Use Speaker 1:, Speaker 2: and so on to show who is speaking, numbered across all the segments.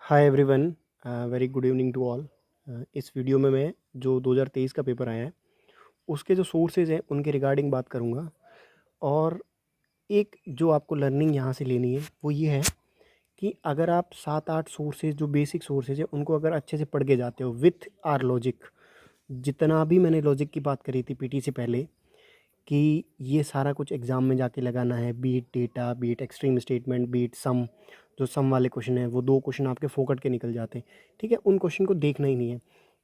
Speaker 1: Hi everyone, very good evening to all. इस video में मैं जो 2023 का पेपर आया है उसके जो सोर्सेज हैं उनके रिगार्डिंग बात करूंगा। और एक जो आपको लर्निंग यहाँ से लेनी है वो ये है कि अगर आप 7-8 सोर्सेज जो बेसिक सोर्सेज है उनको अगर अच्छे से पढ़ के जाते हो विथ आर लॉजिक, जितना भी मैंने लॉजिक की बात करी थी पीटी से पहले कि ये सारा कुछ एग्ज़ाम में जाके लगाना है, beat data, beat extreme statement, beat sum, जो सम वाले क्वेश्चन हैं वो 2 क्वेश्चन आपके फोकट के निकल जाते हैं। ठीक है, उन क्वेश्चन को देखना ही नहीं है।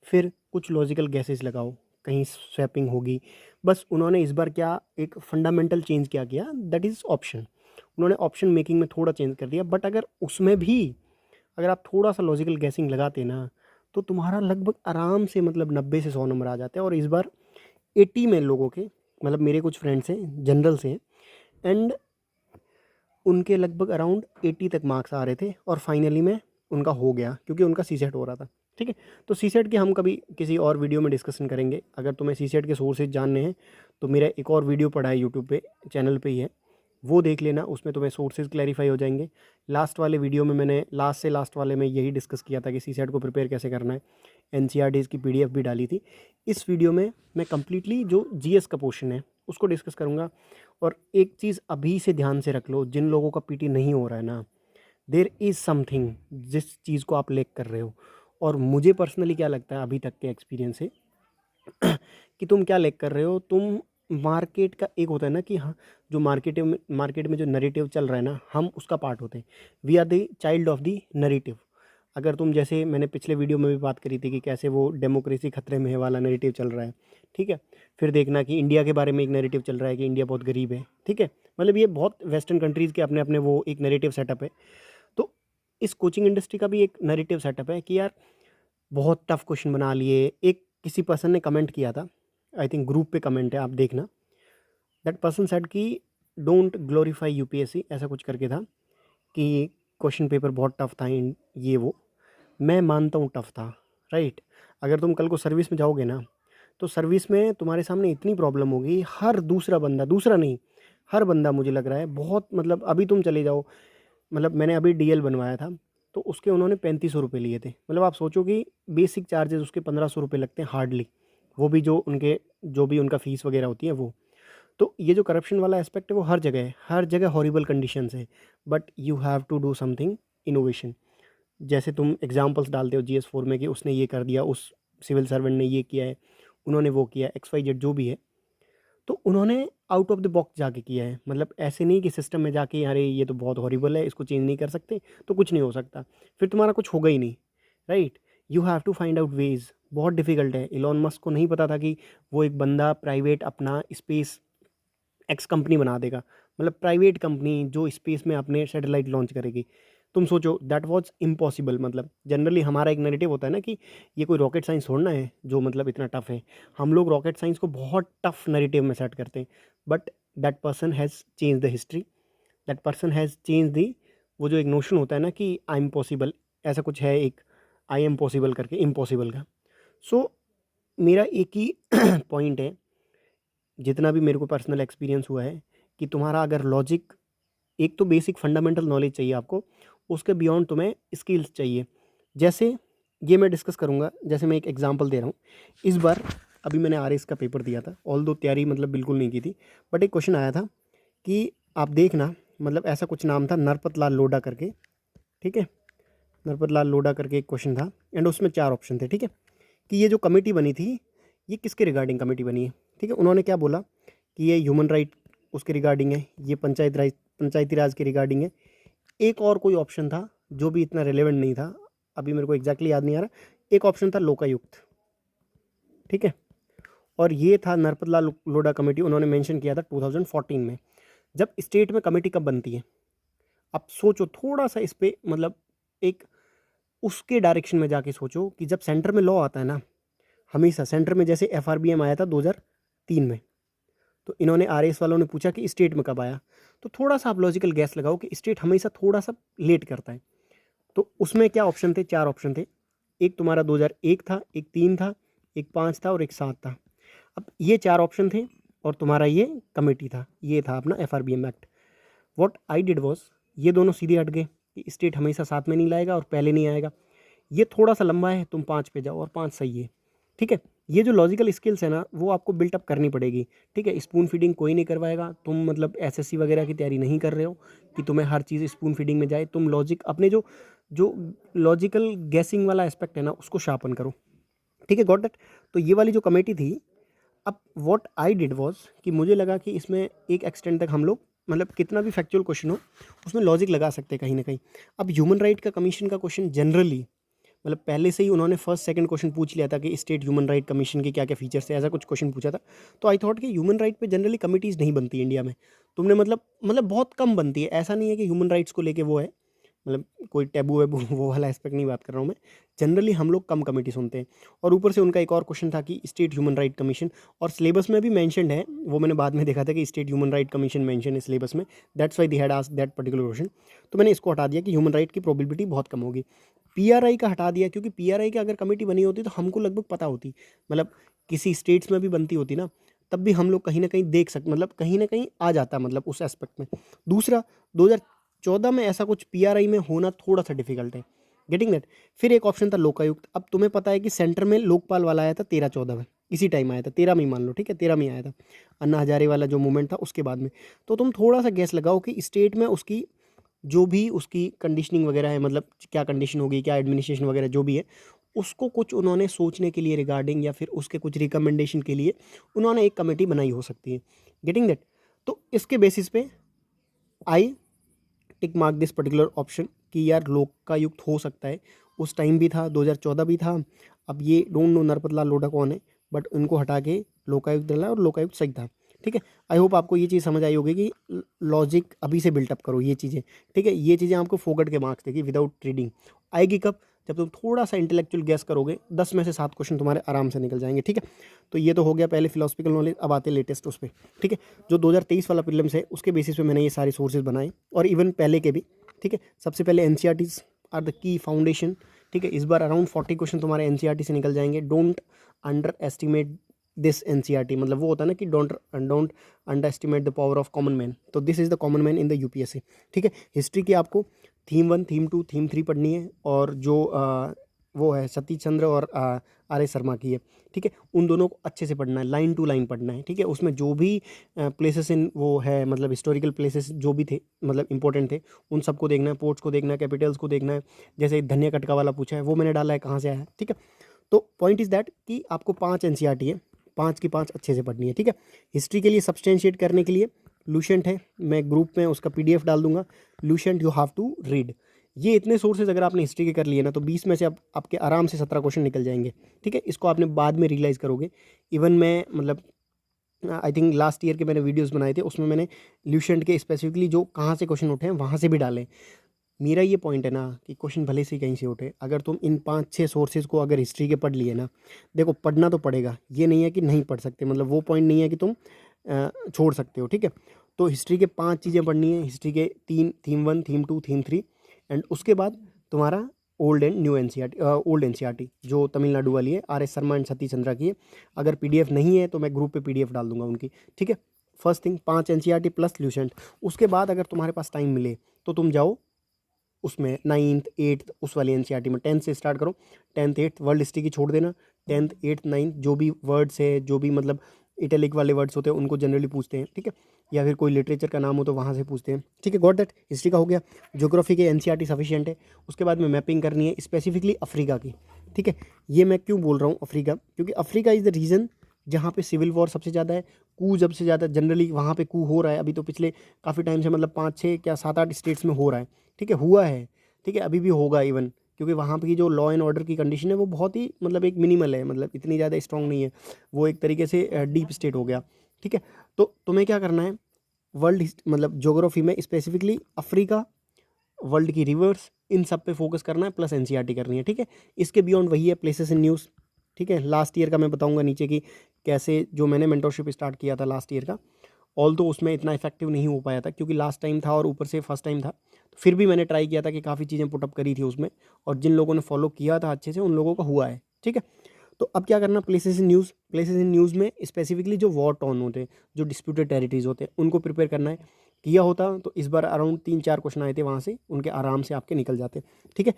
Speaker 1: फिर कुछ लॉजिकल गैसेस लगाओ, कहीं स्वैपिंग होगी। बस उन्होंने इस बार क्या एक फंडामेंटल चेंज क्या किया, दैट इज़ ऑप्शन। उन्होंने ऑप्शन मेकिंग में थोड़ा चेंज कर दिया, बट अगर उसमें भी अगर आप थोड़ा सा लॉजिकल गैसिंग लगाते ना तो तुम्हारा लगभग आराम से मतलब 90 से 100 नंबर आ जाते हैं। और इस बार 80 में लोगों के, मतलब मेरे कुछ फ्रेंड्स हैं जनरल से, एंड उनके लगभग अराउंड 80 तक मार्क्स आ रहे थे और फाइनली में उनका हो गया क्योंकि उनका सी सेट हो रहा था। ठीक है, तो सी सेट के हम कभी किसी और वीडियो में डिस्कशन करेंगे। अगर तुम्हें सी सेट के सोर्सेज जानने हैं तो मेरा एक और वीडियो पड़ा है यूट्यूब पे, चैनल पे ही है, वो देख लेना, उसमें तुम्हें सोर्सेज क्लैरिफाई हो जाएंगे। लास्ट वाले वीडियो में मैंने लास्ट वाले में यही डिस्कस किया था कि सी सेट को प्रिपेयर कैसे करना है। एनसीईआरटीज़ की पीडीएफ भी डाली थी। इस वीडियो में मैं कंप्लीटली जो जीएस का पोर्शन है उसको डिस्कस करूँगा। और एक चीज़ अभी से ध्यान से रख लो, जिन लोगों का पीटी नहीं हो रहा है ना, देयर इज़ समथिंग जिस चीज़ को आप लेक कर रहे हो। और मुझे पर्सनली क्या लगता है अभी तक के एक्सपीरियंस से कि तुम क्या लेक कर रहे हो, तुम मार्केट का एक होता है ना कि हाँ, जो मार्केट में जो नरेटिव चल रहा है ना, हम उसका पार्ट होते हैं। We are the child of the narrative. अगर तुम, जैसे मैंने पिछले वीडियो में भी बात करी थी कि कैसे वो डेमोक्रेसी खतरे में है वाला नैरेटिव चल रहा है। ठीक है, फिर देखना कि इंडिया के बारे में एक नैरेटिव चल रहा है कि इंडिया बहुत गरीब है। ठीक है, मतलब ये बहुत वेस्टर्न कंट्रीज़ के अपने अपने वो एक नैरेटिव सेटअप है। तो इस कोचिंग इंडस्ट्री का भी एक नैरेटिव सेटअप है कि यार बहुत टफ क्वेश्चन बना लिए। एक किसी पर्सन ने कमेंट किया था, आई थिंक ग्रुप पे कमेंट है, आप देखना। दैट पर्सन सेड कि डोंट ग्लोरीफाई यूपीएससी, ऐसा कुछ करके था कि क्वेश्चन पेपर बहुत टफ था ये वो। मैं मानता हूँ टफ था, राइट। अगर तुम कल को सर्विस में जाओगे ना तो सर्विस में तुम्हारे सामने इतनी प्रॉब्लम होगी, हर दूसरा बंदा, दूसरा नहीं, हर बंदा मुझे लग रहा है बहुत, मतलब अभी तुम चले जाओ, मतलब मैंने अभी डीएल बनवाया था तो उसके उन्होंने 3500 रुपये लिए थे। मतलब आप सोचो कि बेसिक चार्जेस उसके 1500 रुपये लगते हैं हार्डली, वो भी जो उनके, जो भी उनका फ़ीस वगैरह होती है वो। तो ये जो करप्शन वाला एस्पेक्ट है वो हर जगह है, हर जगह हॉरिबल कंडीशंस है। But you have to do something, innovation. जैसे तुम एग्जांपल्स डालते हो GS4 में कि उसने ये कर दिया, उस सिविल सर्वेंट ने ये किया है, उन्होंने वो किया, XYZ जो भी है, तो उन्होंने आउट ऑफ द बॉक्स जाके किया है। मतलब ऐसे नहीं कि सिस्टम में जाके अरे ये तो बहुत हॉरिबल है, इसको चेंज नहीं कर सकते तो कुछ नहीं हो सकता, फिर तुम्हारा कुछ होगा ही नहीं, right. You have to find out ways. बहुत डिफिकल्ट है। इलॉन मस्क को नहीं पता था कि वो एक बंदा प्राइवेट अपना स्पेस एक्स कंपनी बना देगा, मतलब प्राइवेट कंपनी जो स्पेस में अपने सैटेलाइट लॉन्च करेगी। तुम सोचो, दैट वाज इम्पॉसिबल। मतलब जनरली हमारा एक नैरेटिव होता है ना कि ये कोई रॉकेट साइंस छोड़ना है जो मतलब इतना टफ है। हम लोग रॉकेट साइंस को बहुत टफ नैरेटिव में सेट करते हैं, but that person has change the history. That person has change the, वो जो एक नोशन होता है ना कि आई एम पॉसिबल, ऐसा कुछ है एक, आई एम पॉसिबल करके, इम्पॉसिबल का। सो मेरा एक ही पॉइंट है, जितना भी मेरे को पर्सनल एक्सपीरियंस हुआ है, कि तुम्हारा अगर लॉजिक, एक तो बेसिक फंडामेंटल नॉलेज चाहिए आपको, उसके बियॉन्ड तुम्हें स्किल्स चाहिए। जैसे ये मैं डिस्कस करूँगा, जैसे मैं एक एग्जांपल दे रहा हूँ। इस बार अभी मैंने आरएस का पेपर दिया था, ऑल दो तैयारी मतलब बिल्कुल नहीं की थी, बट एक क्वेश्चन आया था कि आप देखना, मतलब ऐसा कुछ नाम था, नरपत लाल लोढ़ा करके। ठीक है, नरपत लाल लोढ़ा करके एक क्वेश्चन था, एंड उसमें 4 ऑप्शन थे। ठीक है, कि ये जो कमेटी बनी थी ये किसके रिगार्डिंग कमेटी बनी है। ठीक है, उन्होंने क्या बोला कि ये ह्यूमन राइट उसके रिगार्डिंग है, ये पंचायती राज के रिगार्डिंग है। एक और कोई ऑप्शन था जो भी इतना रिलेवेंट नहीं था, अभी मेरे को एग्जैक्टली याद नहीं आ रहा। एक ऑप्शन था लोकायुक्त। ठीक है, और ये था नरपत लाल लोढ़ा कमेटी, उन्होंने मेंशन किया था 2014 में। जब स्टेट में कमेटी कब बनती है, अब सोचो थोड़ा सा इस पे, मतलब एक उसके डायरेक्शन में जाके सोचो कि जब सेंटर में लॉ आता है ना, हमेशा सेंटर में, जैसे FRBM आया था 2003 में, तो इन्होंने RAS वालों ने पूछा कि स्टेट में कब आया, तो थोड़ा सा आप लॉजिकल गैस लगाओ कि स्टेट हमेशा थोड़ा सा लेट करता है। तो उसमें क्या ऑप्शन थे, 4 ऑप्शन थे। एक तुम्हारा 2001 था, एक 3 था, एक 5 था और एक 7 था। अब ये 4 ऑप्शन थे और तुम्हारा ये कमेटी था, ये था अपना FRBM act. What I did was, ये दोनों सीधे हट गए, कि स्टेट हमेशा साथ में नहीं लाएगा और पहले नहीं आएगा। ये थोड़ा सा लंबा है, तुम 5 पे जाओ और 5 सही है, ठीक है। ये जो लॉजिकल स्किल्स है ना वो आपको बिल्टअप करनी पड़ेगी, ठीक है। स्पून फीडिंग कोई नहीं करवाएगा, तुम मतलब एसएससी वगैरह की तैयारी नहीं कर रहे हो कि तुम्हें हर चीज़ स्पून फीडिंग में जाए। तुम लॉजिक अपने जो जो लॉजिकल गैसिंग वाला एस्पेक्ट है ना उसको शार्पन करो, ठीक है। Got that. तो ये वाली जो कमेटी थी, अब व्हाट आई डिड वाज कि मुझे लगा कि इसमें एक एक्सटेंड तक हम लोग मतलब कितना भी फैक्चुअल क्वेश्चन हो उसमें लॉजिक लगा सकते हैं कहीं ना कहीं। अब ह्यूमन राइट का कमीशन का क्वेश्चन जनरली मतलब पहले से ही उन्होंने फर्स्ट सेकंड क्वेश्चन पूछ लिया था कि स्टेट ह्यूमन राइट कमीशन के क्या क्या फीचर्स है, ऐसा कुछ क्वेश्चन पूछा था। तो आई थॉट कि ह्यूमन राइट पे जनरली कमिटीज़ नहीं बनती इंडिया में। तुमने मतलब बहुत कम बनती है, ऐसा नहीं है कि ह्यूमन राइट्स को लेके वो है मतलब कोई टैबू वैबू वो वाला एस्पेक्ट नहीं बात कर रहा हूँ मैं। जनरली हम लोग कम कमेटी सुनते हैं। और ऊपर से उनका एक और क्वेश्चन था कि स्टेट ह्यूमन राइट कमीशन, और सिलेबस में भी मेंशन्ड है, वो मैंने बाद में देखा था कि state human right commission mention है सिलेबस में। That's why they had asked that particular question. तो मैंने इसको हटा दिया कि ह्यूमन राइट की प्रोबेबिलिटी बहुत कम होगी। पीआरआई का हटा दिया क्योंकि पीआरआई की अगर कमेटी बनी होती तो हमको लगभग पता होती, मतलब किसी स्टेट्स में भी बनती होती ना तब भी हम लोग कहीं ना कहीं देख सकते, मतलब कहीं ना कहीं आ जाता मतलब उस एस्पेक्ट में। दूसरा 2014 में ऐसा कुछ पीआरआई में होना थोड़ा सा डिफिकल्ट है, गेटिंग दैट। फिर एक ऑप्शन था लोकायुक्त। अब तुम्हें पता है कि सेंटर में लोकपाल वाला आया था 13-14 में, इसी टाइम आया था 13 में ही मान लो, ठीक है 13 में आया था अन्ना हजारे वाला जो मूवमेंट था उसके बाद में। तो तुम थोड़ा सा गैस लगाओ कि स्टेट में उसकी जो भी उसकी कंडीशनिंग वगैरह है, मतलब क्या कंडीशन होगी, क्या एडमिनिस्ट्रेशन वगैरह जो भी है, उसको कुछ उन्होंने सोचने के लिए रिगार्डिंग या फिर उसके कुछ रिकमेंडेशन के लिए उन्होंने एक कमेटी बनाई हो सकती है, गेटिंग दैट। तो इसके बेसिस पे I tick mark this particular option कि यार लोकायुक्त हो सकता है। उस टाइम भी था, 2014 भी था। अब ये डोंट नो नरपत लाल लोढ़ा कौन है, बट उनको हटा के लोकायुक्त डाला और लोकायुक्त सही था, ठीक है। आई होप आपको ये चीज़ समझ आई होगी कि लॉजिक अभी से बिल्टअप करो ये चीज़ें, ठीक है। ये चीज़ें आपको फोकट के मार्क्स देगी विदाउट रीडिंग। आएगी कब? जब तुम थोड़ा सा इंटेलेक्चुअल गैस करोगे, 10 में से 7 क्वेश्चन तुम्हारे आराम से निकल जाएंगे, ठीक है। तो ये तो हो गया पहले फिलोसफिकल नॉलेज। अब आते लेटेस्ट उस पर, ठीक है। जो 2023 वाला प्रीलिम्स है उसके बेसिस पे मैंने ये सारे सोर्सेज बनाए और इवन पहले के भी, ठीक है। सबसे पहले NCERTs are the key foundation, ठीक है। इस बार अराउंड 40 क्वेश्चन तुम्हारे एनसीईआरटी से निकल जाएंगे। Don't underestimate this NCERT, मतलब वो होता है ना कि don't don't underestimate the power of common man. तो this is the common man in the UPSC, ठीक है। हिस्ट्री की आपको थीम 1, थीम 2, थीम 3 पढ़नी है, और जो वो है सतीश चंद्र और आर एस शर्मा की है, ठीक है। उन दोनों को अच्छे से पढ़ना है, लाइन टू लाइन पढ़ना है, ठीक है। उसमें जो भी प्लेसेस इन वो है मतलब हिस्टोरिकल प्लेसेस जो भी थे मतलब इंपॉर्टेंट थे उन सबको देखना है, पोर्ट्स को देखना है, कैपिटल्स को देखना है। जैसे धन्य कटका वाला पूछा है वो मैंने डाला है कहाँ से आया है, ठीक है। तो पॉइंट इज़ दैट कि आपको 5 एनसीईआरटी है, 5 की 5 अच्छे से पढ़नी है, ठीक है। हिस्ट्री के लिए सब्सटेंशिएट करने के लिए लूसेंट है, मैं ग्रुप में उसका पीडीएफ डाल दूंगा। Lucent you have to read. ये इतने सोर्सेज अगर आपने हिस्ट्री के कर लिए ना तो 20 में से आप आपके आराम से 17 क्वेश्चन निकल जाएंगे, ठीक है। इसको आपने बाद में रियलाइज़ करोगे। इवन मैं मतलब आई थिंक लास्ट ईयर के मैंने वीडियोस बनाए थे उसमें मैंने ल्यूसेंट के स्पेसिफिकली जो कहाँ से क्वेश्चन उठे हैं वहाँ से भी डाले। मेरा ये पॉइंट है ना कि क्वेश्चन भले से कहीं से उठे, अगर तुम इन 5-6 सोर्सेज को अगर हिस्ट्री के पढ़ लिए ना, देखो पढ़ना तो पड़ेगा, ये नहीं है कि नहीं पढ़ सकते, मतलब वो पॉइंट नहीं है कि तुम छोड़ सकते हो, ठीक है। तो हिस्ट्री के 5 चीज़ें पढ़नी है, हिस्ट्री के 3, थीम 1, थीम 2, थीम 3, एंड उसके बाद तुम्हारा old and new NCERT, old NCERT जो तमिलनाडु वाली है, R S Sharma and Satish Chandra की है। अगर पीडीएफ नहीं है तो मैं ग्रुप पे पीडीएफ डाल दूंगा उनकी, ठीक है। First thing 5 NCERT plus Lucent. उसके बाद अगर तुम्हारे पास टाइम मिले तो तुम जाओ उसमें 9th 8th उस वाली एनसीईआरटी में, 10th से स्टार्ट करो, 10th 8th वर्ल्ड हिस्ट्री की छोड़ देना। 10th 8th 9th जो भी वर्ड्स है, जो भी मतलब इटैलिक वाले वर्ड्स होते हैं उनको जनरली पूछते हैं, ठीक है। या फिर कोई लिटरेचर का नाम हो तो वहाँ से पूछते हैं, ठीक है। Got that. हिस्ट्री का हो गया। ज्योग्राफी के एनसीईआरटी सफिशिएंट है। उसके बाद में मैपिंग करनी है स्पेसिफिकली अफ्रीका की, ठीक है। ये मैं क्यों बोल रहा हूँ अफ्रीका, क्योंकि अफ्रीका इज़ द रीजन जहाँ पे सिविल वॉर सबसे ज़्यादा है, कू जब से ज़्यादा जनरली वहाँ पे कू हो रहा है। अभी तो पिछले काफ़ी टाइम से मतलब 5-6 क्या 7-8 स्टेट्स में हो रहा है, ठीक है, हुआ है, ठीक है, अभी भी होगा इवन, क्योंकि वहाँ की जो लॉ एंड ऑर्डर की कंडीशन है वो बहुत ही मतलब एक मिनिमल है, मतलब इतनी ज़्यादा स्ट्रांग नहीं है, वो एक तरीके से डीप स्टेट हो गया, ठीक है। तो तुम्हें क्या करना है, वर्ल्ड मतलब ज्योग्राफी में स्पेसिफिकली अफ्रीका, वर्ल्ड की रिवर्स, इन सब पे फोकस करना है, प्लस एनसीईआरटी करनी है, ठीक है। इसके बियॉन्ड वही है प्लेसेस इन न्यूज़, ठीक है। लास्ट ईयर का मैं बताऊंगा नीचे की कैसे जो मैंने मेंटरशिप स्टार्ट किया था लास्ट ईयर का, ऑल तो उसमें इतना इफेक्टिव नहीं हो पाया था क्योंकि लास्ट टाइम था और ऊपर से फर्स्ट टाइम था, तो फिर भी मैंने ट्राई किया था कि काफ़ी चीज़ें पुटअप करी थी उसमें, और जिन लोगों ने फॉलो किया था अच्छे से उन लोगों का हुआ है, ठीक है। तो अब क्या करना, places in news, places in news में स्पेसिफिकली जो वॉर टॉन होते हैं, जो डिस्प्यूटेड टेरिटरीज होते हैं उनको प्रिपेयर करना है। किया होता तो इस बार अराउंड 3-4 क्वेश्चन आए थे वहाँ से, उनके आराम से आपके निकल जाते। ठीक है,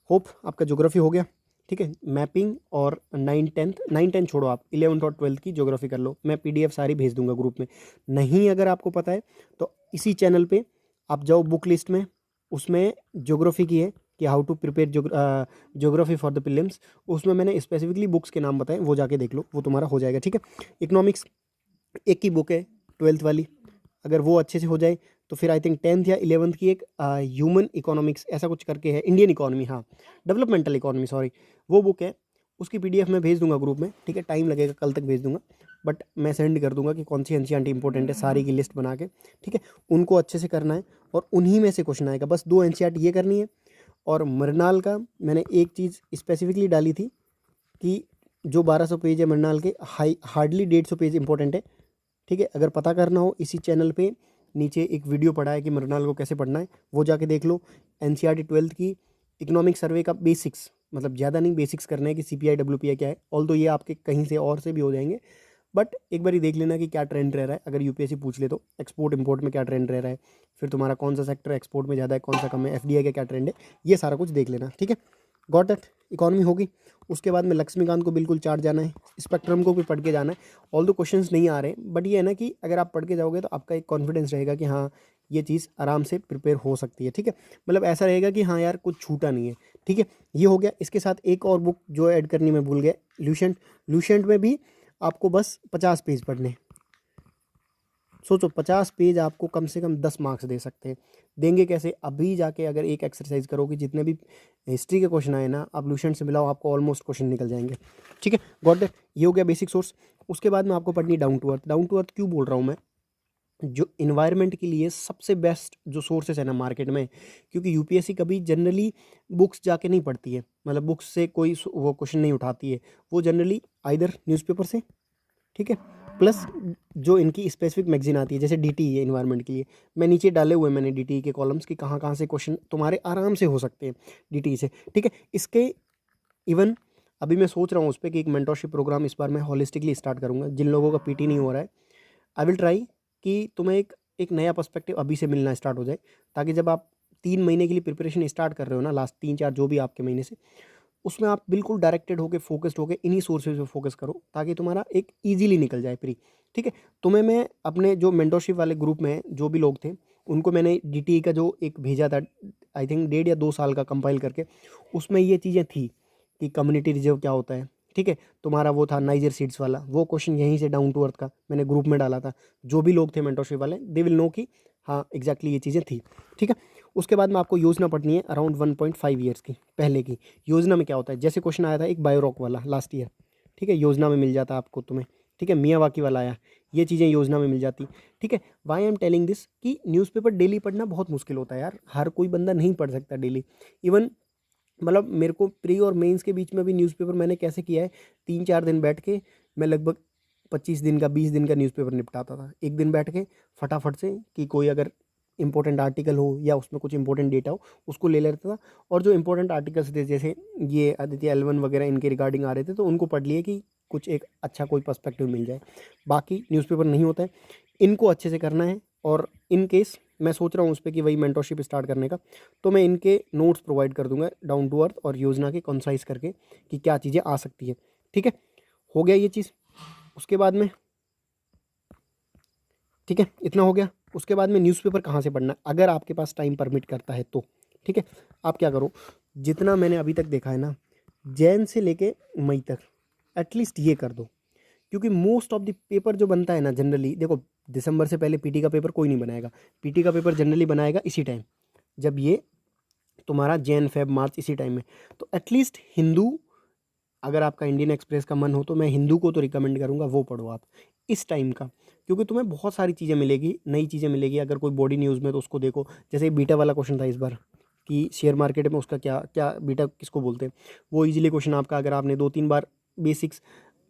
Speaker 1: होप आपका ज्योग्राफी हो गया। ठीक है, मैपिंग और 9-10 छोड़ो, आप 11th और 12th की ज्योग्राफी कर लो। मैं पीडीएफ सारी भेज दूंगा ग्रुप में। नहीं अगर आपको पता है तो इसी चैनल पे आप जाओ बुक लिस्ट में, उसमें ज्योग्राफी की है कि how to prepare geography for the prelims. उसमें मैंने स्पेसिफिकली बुक्स के नाम बताए, वो जाके देख लो, वो तुम्हारा हो जाएगा। ठीक है, इकोनॉमिक्स एक की बुक है 12th वाली, अगर वो अच्छे से हो जाए तो फिर आई थिंक 10th या 11th की एक ह्यूमन इकोनॉमिक्स ऐसा कुछ करके है, इंडियन इकोनॉमी, हाँ डेवलपमेंटल इकोनॉमी सॉरी, वो बुक है। उसकी पीडीएफ मैं भेज दूंगा ग्रुप में। ठीक है, टाइम लगेगा, कल तक भेज दूंगा, बट मैं सेंड कर दूंगा कि कौन सी एनसीईआरटी इंपॉर्टेंट है, सारी की लिस्ट बना के। ठीक है, उनको अच्छे से करना है और उन्हीं में से क्वेश्चन आएगा। बस 2 एनसीईआरटी ये करनी है। और मृणाल का मैंने एक चीज़ स्पेसिफिकली डाली थी कि जो 1200 पेज है मृणाल के, हार्डली 150 पेज इंपॉर्टेंट है। ठीक है, अगर पता करना हो इसी चैनल पे नीचे एक वीडियो पड़ा है कि मृणाल को कैसे पढ़ना है, वो जाके देख लो। एनसीईआरटी 12th की इकोनॉमिक सर्वे का बेसिक्स, मतलब ज़्यादा नहीं, बेसिक्स करना है कि सीपीआई डब्ल्यूपीआई क्या है। ऑल तो ये आपके कहीं से और से भी हो जाएंगे, बट एक बार ही देख लेना कि क्या ट्रेंड रह रहा है। अगर यूपीएससी पूछ ले तो एक्सपोर्ट इंपोर्ट में क्या ट्रेंड रह रहा है, फिर तुम्हारा कौन सा सेक्टर एक्सपोर्ट में ज़्यादा है, कौन सा कम है, एफडीआई का क्या ट्रेंड है, ये सारा कुछ देख लेना। ठीक है, गॉट दैट। इकोनॉमी होगी। उसके बाद में लक्ष्मीकांत को बिल्कुल चार्ट जाना है, स्पेक्ट्रम को भी पढ़ के जाना है। ऑल दो क्वेश्चंस नहीं आ रहे, बट ये है ना कि अगर आप पढ़ के जाओगे तो आपका एक कॉन्फिडेंस रहेगा कि हाँ ये चीज़ आराम से प्रिपेयर हो सकती है। ठीक है, मतलब ऐसा रहेगा कि हाँ यार कुछ छूटा नहीं है। ठीक है, ये हो गया। इसके साथ एक और बुक जो ऐड करनी मैं भूल गया, ल्यूसेंट। ल्यूसेंट में भी आपको बस 50 पेज पढ़ने। सोचो 50 पेज आपको कम से कम 10 मार्क्स दे सकते हैं। देंगे कैसे? अभी जाके अगर एक एक्सरसाइज करोगे, जितने भी हिस्ट्री के क्वेश्चन आए ना, आप लूसेंट से मिलाओ, आपको ऑलमोस्ट क्वेश्चन निकल जाएंगे। ठीक है, गॉट दैट। ये हो गया बेसिक सोर्स। उसके बाद में आपको पढ़नी down to earth. Down to earth क्यों बोल रहा हूँ मैं? जो इन्वायरमेंट के लिए सबसे बेस्ट जो सोर्सेस है ना मार्केट में, क्योंकि यूपीएससी कभी जनरली बुक्स जाके नहीं पढ़ती है, मतलब बुक्स से कोई वो क्वेश्चन नहीं उठाती है, वो जनरली आइदर न्यूज़पेपर से। ठीक है, प्लस जो इनकी स्पेसिफिक मैगजीन आती है, जैसे डीटी है इन्वायरमेंट के लिए, मैं नीचे डाले हुए मैंने डीटी के कॉलम्स कि कहाँ कहाँ से क्वेश्चन तुम्हारे आराम से हो सकते हैं डीटी से। ठीक है, इसके इवन अभी मैं सोच रहा हूँ उस पर कि एक मेंटरशिप प्रोग्राम इस बार मैं होलिस्टिकली स्टार्ट करूँगा। जिन लोगों का पीटी नहीं हो रहा है, आई विल ट्राई कि तुम्हें एक एक नया पर्सपेक्टिव अभी से मिलना स्टार्ट हो जाए, ताकि जब आप 3 महीने के लिए प्रिपरेशन स्टार्ट कर रहे हो ना, लास्ट 3-4 जो भी आपके महीने से, उसमें आप बिल्कुल डायरेक्टेड होकर फोकस्ड होकर इन्हीं सोर्सेज पे फोकस करो, ताकि तुम्हारा एक इजीली निकल जाए प्री। ठीक है, तुम्हें मैं अपने जो मेंटरशिप वाले ग्रुप में जो भी लोग थे, उनको मैंने डीटीई का जो एक भेजा था, आई थिंक 1.5 या 2 साल का कंपाइल करके, उसमें ये चीज़ें थी कि कम्युनिटी रिजर्व क्या होता है। ठीक है, तुम्हारा वो था नाइजर सीड्स वाला, वो क्वेश्चन यहीं से डाउन टू अर्थ का मैंने ग्रुप में डाला था। जो भी लोग थे मेंटरशिप वाले, दे विल नो कि हाँ एग्जैक्टली ये चीज़ें थी। ठीक है, उसके बाद में आपको योजना पढ़नी है अराउंड 1.5 ईयर्स की, पहले की। योजना में क्या होता है, जैसे क्वेश्चन आया था एक बायोरॉक वाला लास्ट ईयर, ठीक है, योजना में मिल जाता आपको तुम्हें। ठीक है, मियावाकी वाला आया, ये चीज़ें योजना में मिल जाती। ठीक है, वाई एम टेलिंग दिस कि न्यूज़पेपर डेली पढ़ना बहुत मुश्किल होता है यार, हर कोई बंदा नहीं पढ़ सकता डेली। इवन मतलब मेरे को प्री और मेंस के बीच में भी न्यूज़पेपर मैंने कैसे किया है, 3-4 दिन बैठ के मैं लगभग 25 दिन का 20 दिन का न्यूज़पेपर निपटाता था एक दिन बैठ के, फटाफट से, कि कोई अगर इंपॉर्टेंट आर्टिकल हो या उसमें कुछ इंपॉर्टेंट डेटा हो उसको ले लेता था। और जो इंपॉर्टेंट आर्टिकल्स थे, जैसे ये आदित्य एल1 वगैरह इनके रिगार्डिंग आ रहे थे, तो उनको पढ़ लिए कि कुछ एक अच्छा कोई पर्सपेक्टिव मिल जाए। बाकी न्यूज़पेपर नहीं होता है, इनको अच्छे से करना है। और इन केस मैं सोच रहा हूँ उस पर कि वही मेंटरशिप स्टार्ट करने का, तो मैं इनके नोट्स प्रोवाइड कर दूंगा डाउन टू अर्थ और योजना के कंसाइज करके कि क्या चीज़ें आ सकती है। ठीक है, हो गया ये चीज़। उसके बाद में ठीक है, इतना हो गया। उसके बाद में न्यूज़पेपर कहाँ से पढ़ना है, अगर आपके पास टाइम परमिट करता है तो। ठीक है, आप क्या करो, जितना मैंने अभी तक देखा है ना, जैन से लेके मई तक एटलीस्ट ये कर दो। क्योंकि मोस्ट ऑफ द पेपर जो बनता है ना जनरली, देखो दिसंबर से पहले पीटी का पेपर कोई नहीं बनाएगा। पीटी का पेपर जनरली बनाएगा इसी टाइम, जब ये तुम्हारा जैन फेब मार्च इसी टाइम में। तो एटलीस्ट हिंदू, अगर आपका इंडियन एक्सप्रेस का मन हो तो मैं हिंदू को तो रिकमेंड करूँगा, वो पढ़ो आप इस टाइम का, क्योंकि तुम्हें बहुत सारी चीज़ें मिलेगी, नई चीज़ें मिलेगी। अगर कोई बॉडी न्यूज़ में तो उसको देखो, जैसे बीटा वाला क्वेश्चन था इस बार कि शेयर मार्केट में उसका क्या क्या बीटा किसको बोलते हैं, वो इजीली क्वेश्चन आपका, अगर आपने 2-3 बार बेसिक्स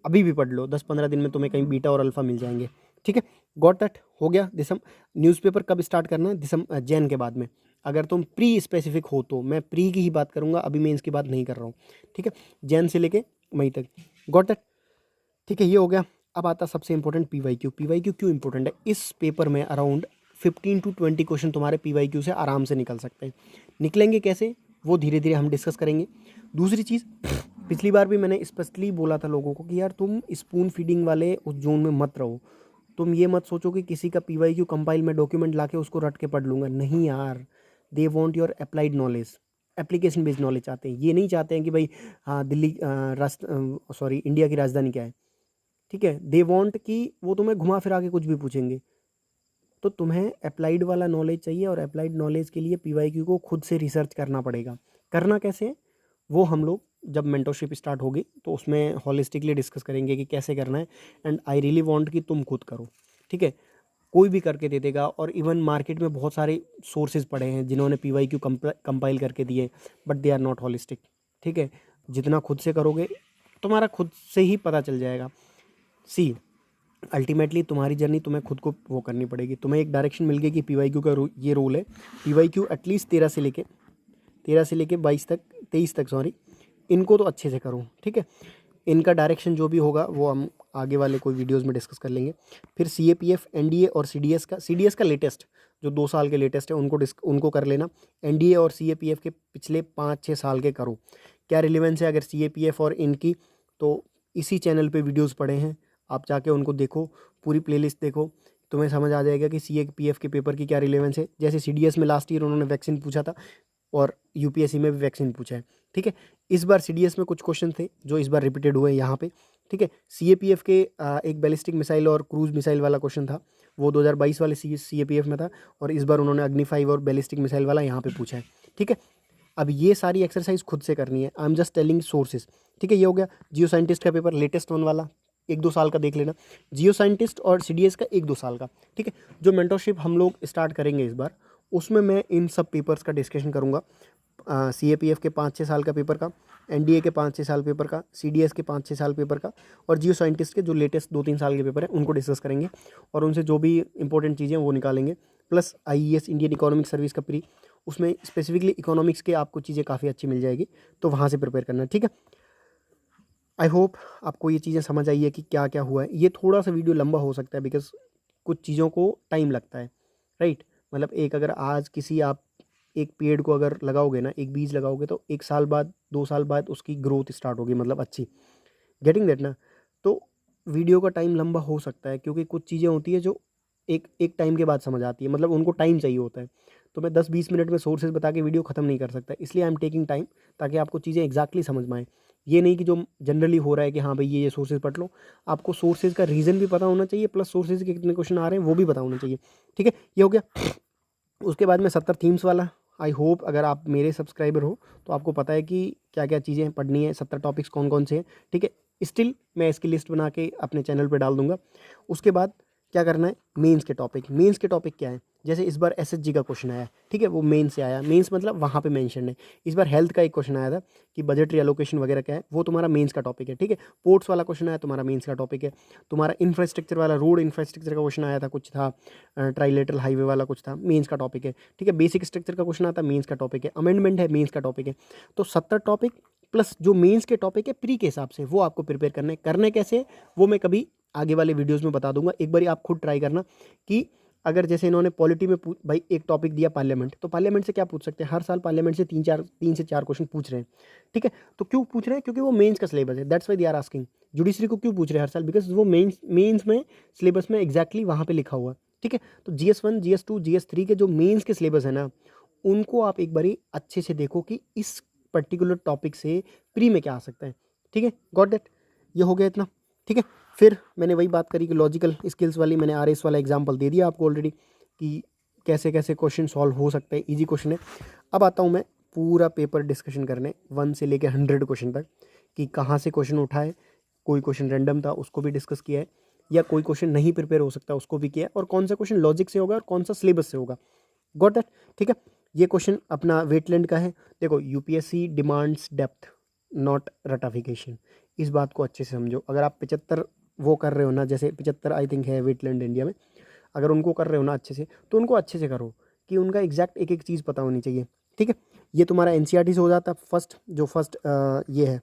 Speaker 1: अभी भी पढ़ लो, 10-15 दिन में तुम्हें कहीं बीटा और अल्फ़ा मिल जाएंगे। ठीक है, गॉट दैट, हो गया। न्यूज़पेपर कब स्टार्ट करना है? जैन के बाद में। अगर तुम प्री स्पेसिफिक हो तो मैं प्री की ही बात करूंगा, अभी मैं इसकी बात नहीं कर रहा हूँ। ठीक है, जैन से लेके मई तक, गॉट दैट। ठीक है, ये हो गया। अब आता सबसे इंपॉर्टेंट पीवाईक्यू। पीवाईक्यू क्यों इंपॉर्टेंट है? इस पेपर में अराउंड 15 to 20 क्वेश्चन तुम्हारे PYQ से आराम से निकल सकते हैं। निकलेंगे कैसे वो धीरे धीरे हम डिस्कस करेंगे। दूसरी चीज़, पिछली बार भी मैंने स्पष्टली बोला था लोगों को कि यार तुम स्पून फीडिंग वाले उस जोन में मत रहो। तुम ये मत सोचो कि किसी का PYQ कंपाइल में डॉक्यूमेंट लाके उसको रट के पढ़ लूँगा, नहीं यार। They want your applied knowledge, application based knowledge चाहते हैं। ये नहीं चाहते हैं कि भाई हाँ दिल्ली इंडिया की राजधानी क्या है, ठीक है। दे वांट कि वो तुम्हें घुमा फिरा के कुछ भी पूछेंगे। तो तुम्हें अप्लाइड वाला नॉलेज चाहिए, और अप्लाइड नॉलेज के लिए PYQ को खुद से रिसर्च करना पड़ेगा। करना कैसे, वो हम लोग जब मेंटरशिप स्टार्ट होगी तो उसमें हॉलिस्टिकली डिस्कस करेंगे कि कैसे करना है। एंड आई रियली वांट कि तुम खुद करो, ठीक है। कोई भी करके दे देगा, और इवन मार्केट में बहुत सारे सोर्सेज पड़े हैं जिन्होंने PYQ कंपाइल करके दिए, but they are not holistic, ठीक है। जितना खुद से करोगे तुम्हारा खुद से ही पता चल जाएगा। सी अल्टीमेटली तुम्हारी जर्नी तुम्हें खुद को वो करनी पड़ेगी। तुम्हें एक डायरेक्शन मिल गई कि PYQ का ये रूल है। PYQ एटलीस्ट 13 से लेके 22 तक, 23 तक सॉरी, इनको तो अच्छे से करो, ठीक है। इनका डायरेक्शन जो भी होगा वो हम आगे वाले कोई वीडियोस में डिस्कस कर लेंगे। फिर CAPF, NDA और CDS का लेटेस्ट जो 2 साल के लेटेस्ट है उनको कर लेना। NDA और CAPF के पिछले 5-6 साल के करो। क्या रिलेवेंस है अगर CAPF और इनकी, तो इसी चैनल पे वीडियोस पड़े हैं, आप जाके उनको देखो, पूरी प्लेलिस्ट देखो, तुम्हें समझ आ जाएगा कि CAPF के पेपर की क्या रिलेवेंस है। जैसे CDS में लास्ट ईयर उन्होंने वैक्सीन पूछा था, और UPSC में भी वैक्सीन पूछा है, ठीक है। इस बार CDS में कुछ क्वेश्चन थे जो इस बार रिपीटेड हुए यहाँ पे, ठीक है। CAPF के एक बैलिस्टिक मिसाइल और क्रूज मिसाइल वाला क्वेश्चन था, वो 2022 वाले CAPF में था, और इस बार उन्होंने अग्नि 5 और बैलिस्टिक मिसाइल वाला यहाँ पे पूछा है, ठीक है। अब ये सारी एक्सरसाइज खुद से करनी है। I am just telling sources, ठीक है। ये हो गया जियो साइंटिस्ट का पेपर, लेटेस्ट वन वाला, 1-2 साल का देख लेना। जियो साइंटिस्ट और CDS का 1-2 साल का, ठीक है। जो मेंटरशिप हम लोग स्टार्ट करेंगे इस बार, उसमें मैं इन सब पेपर्स का डिस्कशन करूँगा। CAPF के 5-6 साल का पेपर का, NDA के 5-6 साल पेपर का, CDS के 5-6 साल पेपर का, और जियो साइंटिस्ट के जो लेटेस्ट 2-3 साल के पेपर हैं उनको डिस्कस करेंगे, और उनसे जो भी इंपॉर्टेंट चीज़ें हैं वो निकालेंगे। Plus IES Indian economic service का प्री, उसमें स्पेसिफिकली इकोनॉमिक्स के आपको चीज़ें काफ़ी अच्छी मिल जाएगी, तो वहाँ से प्रिपेयर करना, ठीक है। आई होप आपको ये चीज़ें समझ आई है कि क्या क्या हुआ है। ये थोड़ा सा वीडियो लंबा हो सकता है बिकॉज कुछ चीज़ों को टाइम लगता है, राइट। मतलब एक अगर आज किसी आप एक पेड़ को अगर लगाओगे ना, एक बीज लगाओगे, तो 1 साल बाद 2 साल बाद उसकी ग्रोथ स्टार्ट होगी, मतलब अच्छी, गेटिंग दैट ना। तो वीडियो का टाइम लंबा हो सकता है क्योंकि कुछ चीज़ें होती है जो एक एक टाइम के बाद समझ आती है, मतलब उनको टाइम चाहिए होता है। तो मैं 10-20 मिनट में सोर्सेज बता के वीडियो ख़त्म नहीं कर सकता, इसलिए आई एम टेकिंग टाइम, ताकि आपको चीज़ें एग्जैक्टली समझ में आए। ये नहीं कि जो जनरली हो रहा है कि हाँ भाई ये सोर्सेज पढ़ लो, आपको सोर्सेज का रीज़न भी पता होना चाहिए, प्लस सोर्सेज के कितने क्वेश्चन आ रहे हैं वो भी पता होना चाहिए, ठीक है। ये हो गया। उसके बाद में 70 थीम्स वाला, आई होप अगर आप मेरे सब्सक्राइबर हो तो आपको पता है कि क्या क्या चीज़ें पढ़नी है, 70 टॉपिक्स कौन कौन से हैं, ठीक है। स्टिल मैं इसकी लिस्ट बना के अपने चैनल पे डाल दूंगा। उसके बाद क्या करना है, मेंस के टॉपिक क्या है। जैसे इस बार SSG का क्वेश्चन आया, ठीक है, वो मेंस से आया, मेंस मतलब वहाँ पे मेंशन है। इस बार हेल्थ का एक क्वेश्चन आया था कि बजटरी एलोकेशन वगैरह क्या है, वो तुम्हारा मेंस का टॉपिक है, ठीक है। पोर्ट्स वाला क्वेश्चन आया, तुम्हारा मेंस का टॉपिक है। तुम्हारा इंफ्रास्ट्रक्चर वाला, रोड इंफ्रास्ट्रक्चर का क्वेश्चन आया था, कुछ था ट्राइलेटरल हाईवे वाला कुछ था, मेंस का टॉपिक है, ठीक है। बेसिक स्ट्रक्चर का क्वेश्चन आता है, मेंस का टॉपिक है। अमेंडमेंट है, मेंस का टॉपिक है। तो 70 टॉपिक प्लस जो मेंस के टॉपिक है प्री के हिसाब से, वो आपको प्रिपेयर करने कैसे, वो मैं कभी आगे वाले वीडियोस में बता दूंगा। एक बार आप खुद ट्राई करना कि अगर जैसे इन्होंने पॉलिटी में भाई एक टॉपिक दिया पार्लियामेंट, तो पार्लियामेंट से क्या पूछ सकते हैं, हर साल पार्लियामेंट से 3 से 4 क्वेश्चन पूछ रहे हैं, ठीक है। तो क्यों पूछ रहे हैं, क्योंकि वो मेंस का सिलेबस है, that's why they are asking. Judiciary को क्यों पूछ रहे हैं हर साल, बिकॉज वो मेंस में सिलेबस में एग्जैक्टली वहाँ पे लिखा हुआ है, ठीक है। तो GS1, GS2, GS3 के जो मेंस के सिलेबस है ना, उनको आप एक बारी अच्छे से देखो कि इस पर्टिकुलर टॉपिक से प्री में क्या आ सकता है, ठीक है। गॉट दैट, ये हो गया इतना, ठीक है। फिर मैंने वही बात करी कि लॉजिकल स्किल्स वाली, मैंने RS वाला एग्जांपल दे दिया आपको ऑलरेडी कि कैसे कैसे क्वेश्चन सॉल्व हो सकते हैं, इजी क्वेश्चन है। अब आता हूँ मैं पूरा पेपर डिस्कशन करने 1 से लेकर 100 क्वेश्चन तक, कि कहाँ से क्वेश्चन उठाए, कोई क्वेश्चन रैंडम था उसको भी डिस्कस किया है, या कोई क्वेश्चन नहीं प्रिपेयर हो सकता उसको भी किया है, और कौन सा क्वेश्चन लॉजिक से होगा और कौन सा सिलेबस से होगा। गॉट दैट, ठीक है। ये क्वेश्चन अपना वेटलैंड का है। देखो UPSC demands depth not ratification, इस बात को अच्छे से समझो। अगर आप 75 वो कर रहे हो ना, जैसे 75 आई थिंक है वेटलैंड इंडिया में, अगर उनको कर रहे हो ना अच्छे से, तो उनको अच्छे से करो कि उनका एग्जैक्ट एक एक चीज़ पता होनी चाहिए, ठीक है। ये तुम्हारा NCERT से हो जाता है। फर्स्ट ये है,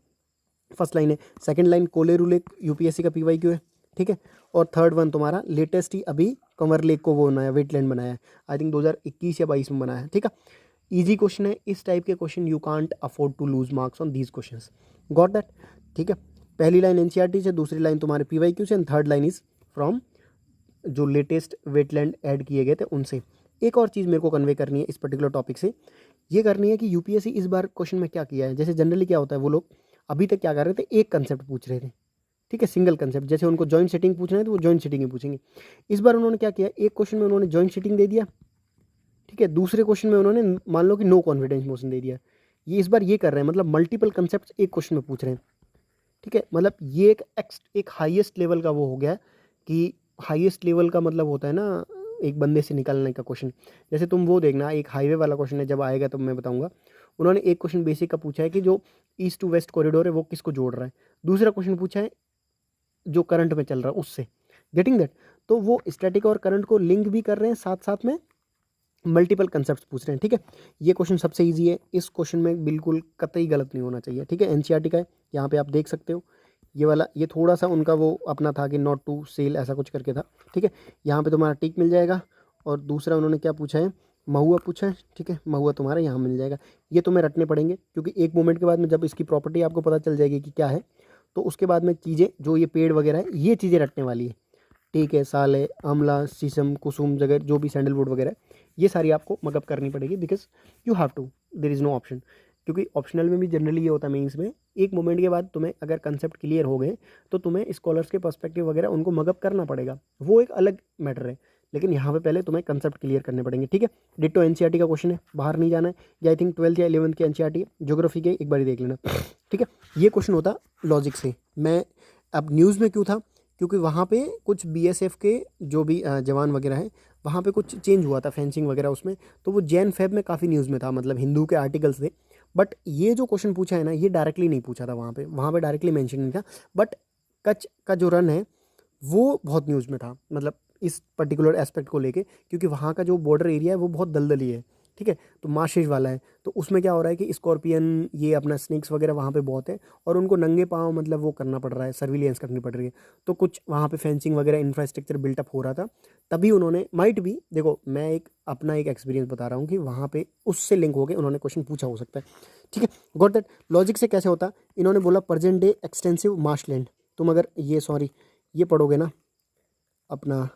Speaker 1: फर्स्ट लाइन है। Second line Kolleru lake UPSC का PYQ है, ठीक है। और थर्ड वन तुम्हारा लेटेस्ट ही अभी कंवर लेक को वो बनाया, वेटलैंड बनाया, आई थिंक 2021 या 22 में बनाया, ठीक है। ईजी क्वेश्चन है, इस टाइप के question you can't afford to lose marks on these questions, got that, ठीक है। पहली लाइन एनसीईआरटी से, दूसरी लाइन तुम्हारे पीवाईक्यू से, and third line is from जो लेटेस्ट वेटलैंड ऐड किए गए थे उनसे। एक और चीज़ मेरे को कन्वे करनी है इस पर्टिकुलर टॉपिक से, ये करनी है कि यूपीएससी इस बार क्वेश्चन में क्या किया है। जैसे जनरली क्या होता है, वो लोग अभी तक क्या कर रहे थे, एक कंसेप्ट पूछ रहे थे, ठीक है, सिंगल कंसेप्ट। जैसे उनको जॉइंट सेटिंग पूछना है तो वो जॉइंट सेटिंग ही पूछेंगे। इस बार उन्होंने क्या किया, एक क्वेश्चन में उन्होंने जॉइंट सेटिंग दे दिया, ठीक है, दूसरे क्वेश्चन में उन्होंने मान लो कि नो कॉन्फिडेंस मोशन दे दिया। ये इस बार ये कर रहे हैं, मतलब मल्टीपल कंसेप्ट एक क्वेश्चन में पूछ रहे हैं, ठीक है। मतलब ये एक हाईएस्ट लेवल का वो हो गया कि हाईएस्ट लेवल का मतलब होता है ना एक बंदे से निकलने का क्वेश्चन। जैसे तुम वो देखना, एक हाईवे वाला क्वेश्चन है, जब आएगा तो मैं बताऊंगा। उन्होंने एक क्वेश्चन बेसिक का पूछा है कि जो ईस्ट टू वेस्ट कॉरिडोर है वो किसको जोड़ रहा है। दूसरा क्वेश्चन पूछा है जो करंट में चल रहा है उससे, गेटिंग दैट। तो वो स्टैटिक और करंट को लिंक भी कर रहे हैं, साथ साथ में मल्टीपल कंसेप्ट पूछ रहे हैं, ठीक है। ये क्वेश्चन सबसे ईजी है, इस क्वेश्चन में बिल्कुल कतई गलत नहीं होना चाहिए, ठीक है। एनसीईआरटी का है, यहाँ पे आप देख सकते हो। ये वाला, ये थोड़ा सा उनका वो अपना था कि नॉट टू सेल ऐसा कुछ करके था, ठीक है। यहाँ पे तुम्हारा टिक मिल जाएगा। और दूसरा उन्होंने क्या पूछा है, महुआ पूछा है, ठीक है, महुआ तुम्हारा यहाँ मिल जाएगा। ये तुम्हें रटने पड़ेंगे, क्योंकि एक मोमेंट के बाद में जब इसकी प्रॉपर्टी आपको पता चल जाएगी कि क्या है, तो उसके बाद में चीज़ें जो ये पेड़ वगैरह है, ये चीज़ें रटने वाली है, टीक है, साल है, आंवला, शीशम, कुसुम वगैरह, जो भी सैंडलवुड वगैरह है, ये सारी आपको मगअप करनी पड़ेगी, because you have to, there is no option. क्योंकि ऑप्शनल में भी जनरली ये होता है मेंस में, एक मोमेंट के बाद तुम्हें अगर कंसेप्ट क्लियर हो गए तो तुम्हें स्कॉलर्स के पर्सपेक्टिव वगैरह उनको मगअप करना पड़ेगा, वो एक अलग मैटर है। लेकिन यहाँ पे पहले तुम्हें कंसेप्ट क्लियर करने पड़ेंगे, ठीक है। डिट्टो एनसीईआरटी का क्वेश्चन है, बाहर नहीं जाना है। ये आई थिंक 12th या 11th की एनसीईआरटी है, ज्योग्राफी के, एक बार देख लेना, ठीक है। ये क्वेश्चन होता लॉजिक से। मैं अब न्यूज़ में क्यों था, क्योंकि वहाँ पे कुछ बीएसएफ के जो भी जवान वगैरह हैं, वहाँ पे कुछ चेंज हुआ था फेंसिंग वगैरह उसमें, तो वो जैन फेब में काफ़ी न्यूज़ में था, मतलब हिंदू के आर्टिकल्स थे। बट ये जो क्वेश्चन पूछा है ना, ये डायरेक्टली नहीं पूछा था वहाँ पे डायरेक्टली मेंशन नहीं था। बट कच्छ का जो रन है वो बहुत न्यूज़ में था, मतलब इस पर्टिकुलर एस्पेक्ट को लेके, क्योंकि वहाँ का जो बॉर्डर एरिया है वो बहुत दलदली है, ठीक है, तो मार्शेज वाला है। तो उसमें क्या हो रहा है कि स्कॉर्पियन, ये अपना स्नेक्स वगैरह वहाँ पे बहुत है, और उनको नंगे पाँव मतलब वो करना पड़ रहा है, सर्विलियंस करनी पड़ रही है। तो कुछ वहाँ पे फेंसिंग वगैरह इंफ्रास्ट्रक्चर बिल्टअप हो रहा था, तभी उन्होंने माइट भी, देखो मैं एक अपना एक एक्सपीरियंस बता रहा हूँ कि वहाँ पे उससे लिंक हो के उन्होंने क्वेश्चन पूछा हो सकता है, ठीक है, गॉट दैट। लॉजिक से कैसे होता, इन्होंने बोला प्रेजेंट डे एक्सटेंसिव मार्शलैंड। तुम अगर ये सॉरी ये पढ़ोगे ना अपना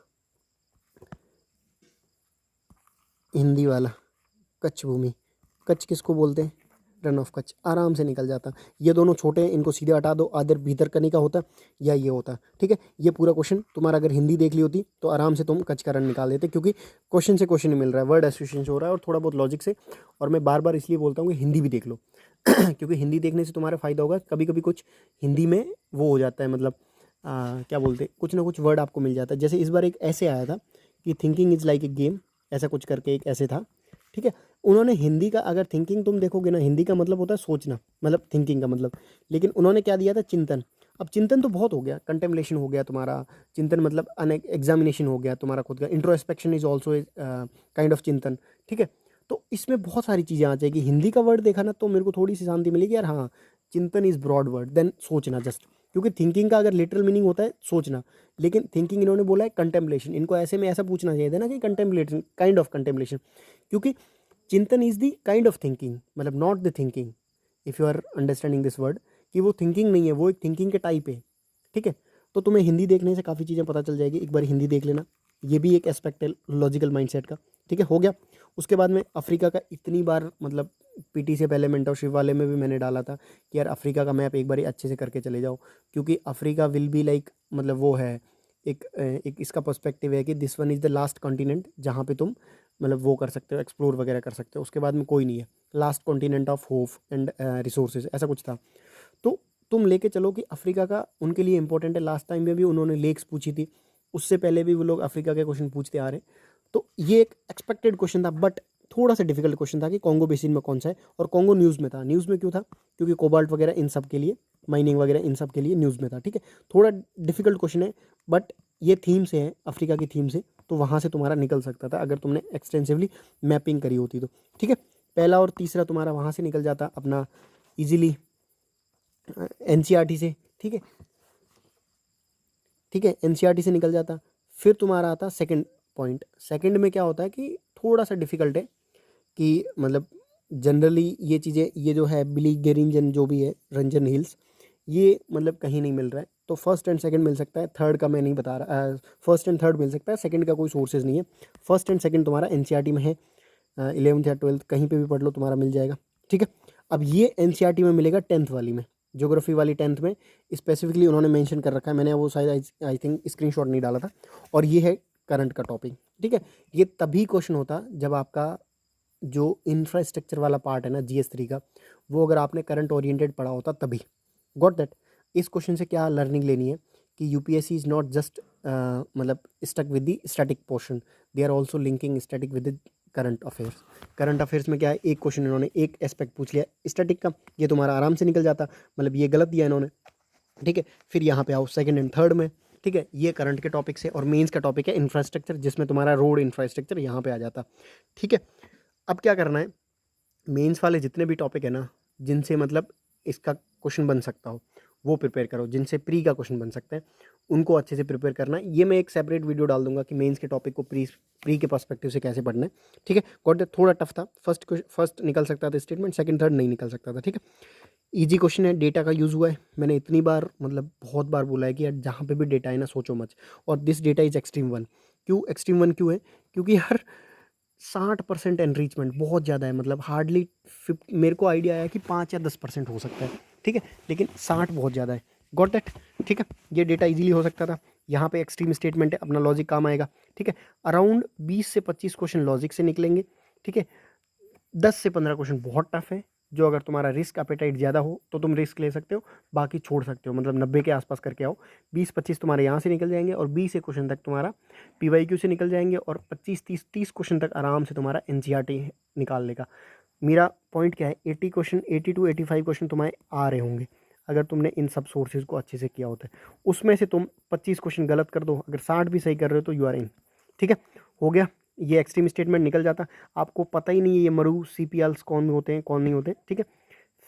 Speaker 1: हिंदी वाला, कच्छ भूमि, कच्छ किसको बोलते हैं, रन ऑफ कच्छ, आराम से निकल जाता। ये दोनों छोटे हैं, इनको सीधे हटा दो, आदर भीतर करने का होता या ये होता, ठीक है। ये पूरा क्वेश्चन तुम्हारा अगर हिंदी देख ली होती तो आराम से तुम कच्छ का रन निकाल देते, क्योंकि क्वेश्चन से क्वेश्चन नहीं मिल रहा है, वर्ड एसोसिएशन से हो रहा है और थोड़ा बहुत लॉजिक से। और मैं बार बार इसलिए बोलता हूँ कि हिंदी भी देख लो क्योंकि हिंदी देखने से तुम्हारा फ़ायदा होगा। कभी कभी कुछ हिंदी में वो हो जाता है, मतलब क्या बोलते हैं, कुछ ना कुछ वर्ड आपको मिल जाता है। जैसे इस बार एक ऐसे आया था कि thinking is like a game, ऐसा कुछ करके एक ऐसे था, ठीक है। उन्होंने हिंदी का अगर थिंकिंग तुम देखोगे ना, हिंदी का मतलब होता है सोचना, मतलब थिंकिंग का मतलब, लेकिन उन्होंने क्या दिया था, चिंतन। अब चिंतन तो बहुत हो गया, कंटेम्पलेशन हो गया तुम्हारा, चिंतन मतलब अन एग्जामिनेशन हो गया तुम्हारा खुद का, introspection is also kind of चिंतन, ठीक है। तो इसमें बहुत सारी चीज़ें आ जाएगी। हिंदी का वर्ड देखा ना तो मेरे को थोड़ी सी शांति मिलेगी यार, हाँ चिंतन इज़ ब्रॉड वर्ड देन सोचना जस्ट, क्योंकि थिंकिंग का अगर लिटरल मीनिंग होता है सोचना, लेकिन थिंकिंग इन्होंने बोला है कंटेम्पलेशन। इनको ऐसे में ऐसा पूछना चाहिए था ना कि कंटेम्पलेशन, काइंड ऑफ कंटेम्पलेशन, क्योंकि चिंतन is the kind of thinking, मतलब not the thinking, if you are understanding this word, कि वो थिंकिंग नहीं है, वो एक थिंकिंग के टाइप है, ठीक है। तो तुम्हें हिंदी देखने से काफ़ी चीज़ें पता चल जाएगी, एक बार हिंदी देख लेना, ये भी एक एस्पेक्ट है लॉजिकल माइंडसेट का, ठीक है, हो गया। उसके बाद में अफ्रीका का इतनी बार, मतलब पीटी से पहले मेंटरशिप वाले में भी मैंने डाला था कि यार अफ्रीका का मैप एक बार अच्छे से करके चले जाओ, क्योंकि अफ्रीका विल बी लाइक, मतलब वो है एक इसका पर्सपेक्टिव है कि this one is the last continent जहाँ पे तुम मतलब वो कर सकते हो, एक्सप्लोर वगैरह कर सकते हो, उसके बाद में कोई नहीं है, last continent of hope and resources, ऐसा कुछ था। तो तुम लेके चलो कि अफ्रीका का उनके लिए इंपॉर्टेंट है। लास्ट टाइम में भी उन्होंने लेक्स पूछी थी, उससे पहले भी वो लोग अफ्रीका के क्वेश्चन पूछते आ रहे। तो ये एक एक्सपेक्टेड क्वेश्चन था, बट थोड़ा सा डिफिकल्ट क्वेश्चन था कि कॉन्गो बेसिन में कौन सा है, और कॉन्गो न्यूज़ में था। न्यूज़ में क्यों था, क्योंकि कोबाल्ट वगैरह इन सब के लिए, माइनिंग वगैरह इन सब के लिए न्यूज़ में था, ठीक है। थोड़ा डिफिकल्ट क्वेश्चन है, बट ये थीम से है, अफ्रीका की थीम से, तो वहाँ से तुम्हारा निकल सकता था अगर तुमने एक्सटेंसिवली मैपिंग करी होती तो, ठीक है। पहला और तीसरा तुम्हारा वहाँ से निकल जाता अपना इजीली एनसीईआरटी से, ठीक है, ठीक है, एनसीईआरटी से निकल जाता। फिर तुम्हारा आता सेकंड पॉइंट। सेकंड में क्या होता है कि थोड़ा सा डिफ़िकल्ट है कि मतलब जनरली ये चीज़ें, ये जो है बिली गेरिंजन जो भी है, रंजन हिल्स, ये मतलब कहीं नहीं मिल रहा है। तो फर्स्ट एंड सेकंड मिल सकता है, थर्ड का मैं नहीं बता रहा। फर्स्ट एंड थर्ड मिल सकता है, सेकंड का कोई सोर्सेज नहीं है। फर्स्ट एंड सेकंड तुम्हारा एनसीईआरटी में है, 11th या 12th कहीं पे भी पढ़ लो तुम्हारा मिल जाएगा, ठीक है। अब ये एनसीईआरटी में मिलेगा 10th वाली में, ज्योग्राफी वाली 10th में स्पेसिफिकली उन्होंने मेंशन कर रखा है। मैंने वो शायद आई थिंक स्क्रीनशॉट नहीं डाला था। और ये है करंट का टॉपिक, ठीक है। ये तभी क्वेश्चन होता जब आपका जो इंफ्रास्ट्रक्चर वाला पार्ट है ना GS3 का, वो अगर आपने करंट ओरिएंटेड पढ़ा होता तभी। Got that. इस क्वेश्चन से क्या लर्निंग लेनी है कि यूपीएससी इज़ नॉट जस्ट मतलब stuck with the static portion, they are also linking static with the current affairs. Current affairs में क्या है, एक क्वेश्चन इन्होंने एक एस्पेक्ट पूछ लिया स्टैटिक का, ये तुम्हारा आराम से निकल जाता, मतलब ये गलत दिया इन्होंने, ठीक है। फिर यहाँ पे आओ सेकंड एंड थर्ड में, ठीक है, ये करंट के टॉपिक से। और मेंस का टॉपिक है इंफ्रास्ट्रक्चर, जिसमें तुम्हारा रोड इंफ्रास्ट्रक्चर यहाँ पे आ जाता, ठीक है। अब क्या करना है, मेंस वाले जितने भी टॉपिक है ना, जिनसे मतलब इसका क्वेश्चन बन सकता हो, वो प्रिपेयर करो। जिनसे प्री का क्वेश्चन बन सकता है उनको अच्छे से प्रिपेयर करना है। ये मैं एक सेपरेट वीडियो डाल दूंगा कि मेंस के टॉपिक को प्री के पर्सपेक्टिव से कैसे पढ़ना है, ठीक है। Got that. थोड़ा टफ था, फर्स्ट निकल सकता था स्टेटमेंट, सेकंड थर्ड नहीं निकल सकता था, ठीक है। इजी क्वेश्चन है, डेटा का यूज़ हुआ है। मैंने इतनी बार मतलब बहुत बार बोला है कि यार जहाँ पे भी डेटा है ना, सोचो मच। और this data is extreme one. क्यों एक्सट्रीम वन क्यों है? क्योंकि यार 60% एनरिचमेंट बहुत ज़्यादा है, मतलब हार्डली मेरे को आइडिया आया कि 5 या 10% हो सकता है, ठीक है, लेकिन 60 बहुत ज़्यादा है। गॉट दैट, ठीक है। ये डेटा इजीली हो सकता था। यहाँ पे एक्सट्रीम स्टेटमेंट है, अपना लॉजिक काम आएगा, ठीक है। अराउंड 20 से 25 क्वेश्चन लॉजिक से निकलेंगे, ठीक है। 10 से 15 क्वेश्चन बहुत टफ है, जो अगर तुम्हारा रिस्क अपेटाइट ज़्यादा हो तो तुम रिस्क ले सकते हो, बाकी छोड़ सकते हो, मतलब 90 के आसपास करके आओ। 20-25 तुम्हारे यहाँ से निकल जाएंगे, और 20 क्वेश्चन तक तुम्हारा PYQ से निकल जाएंगे, और 25-30 क्वेश्चन तक आराम से तुम्हारा NCERT निकाल लेगा। मेरा पॉइंट क्या है, 80 क्वेश्चन, 80 to 85 क्वेश्चन तुम्हारे आ रहे होंगे अगर तुमने इन सब सोर्सेज को अच्छे से किया होता है। उसमें से तुम 25 क्वेश्चन गलत कर दो, अगर 60 भी सही कर रहे हो तो यू आर इन, ठीक है। हो गया, ये एक्सट्रीम स्टेटमेंट निकल जाता। आपको पता ही नहीं है ये मरू CPLs कौन होते हैं कौन नहीं होते, ठीक है।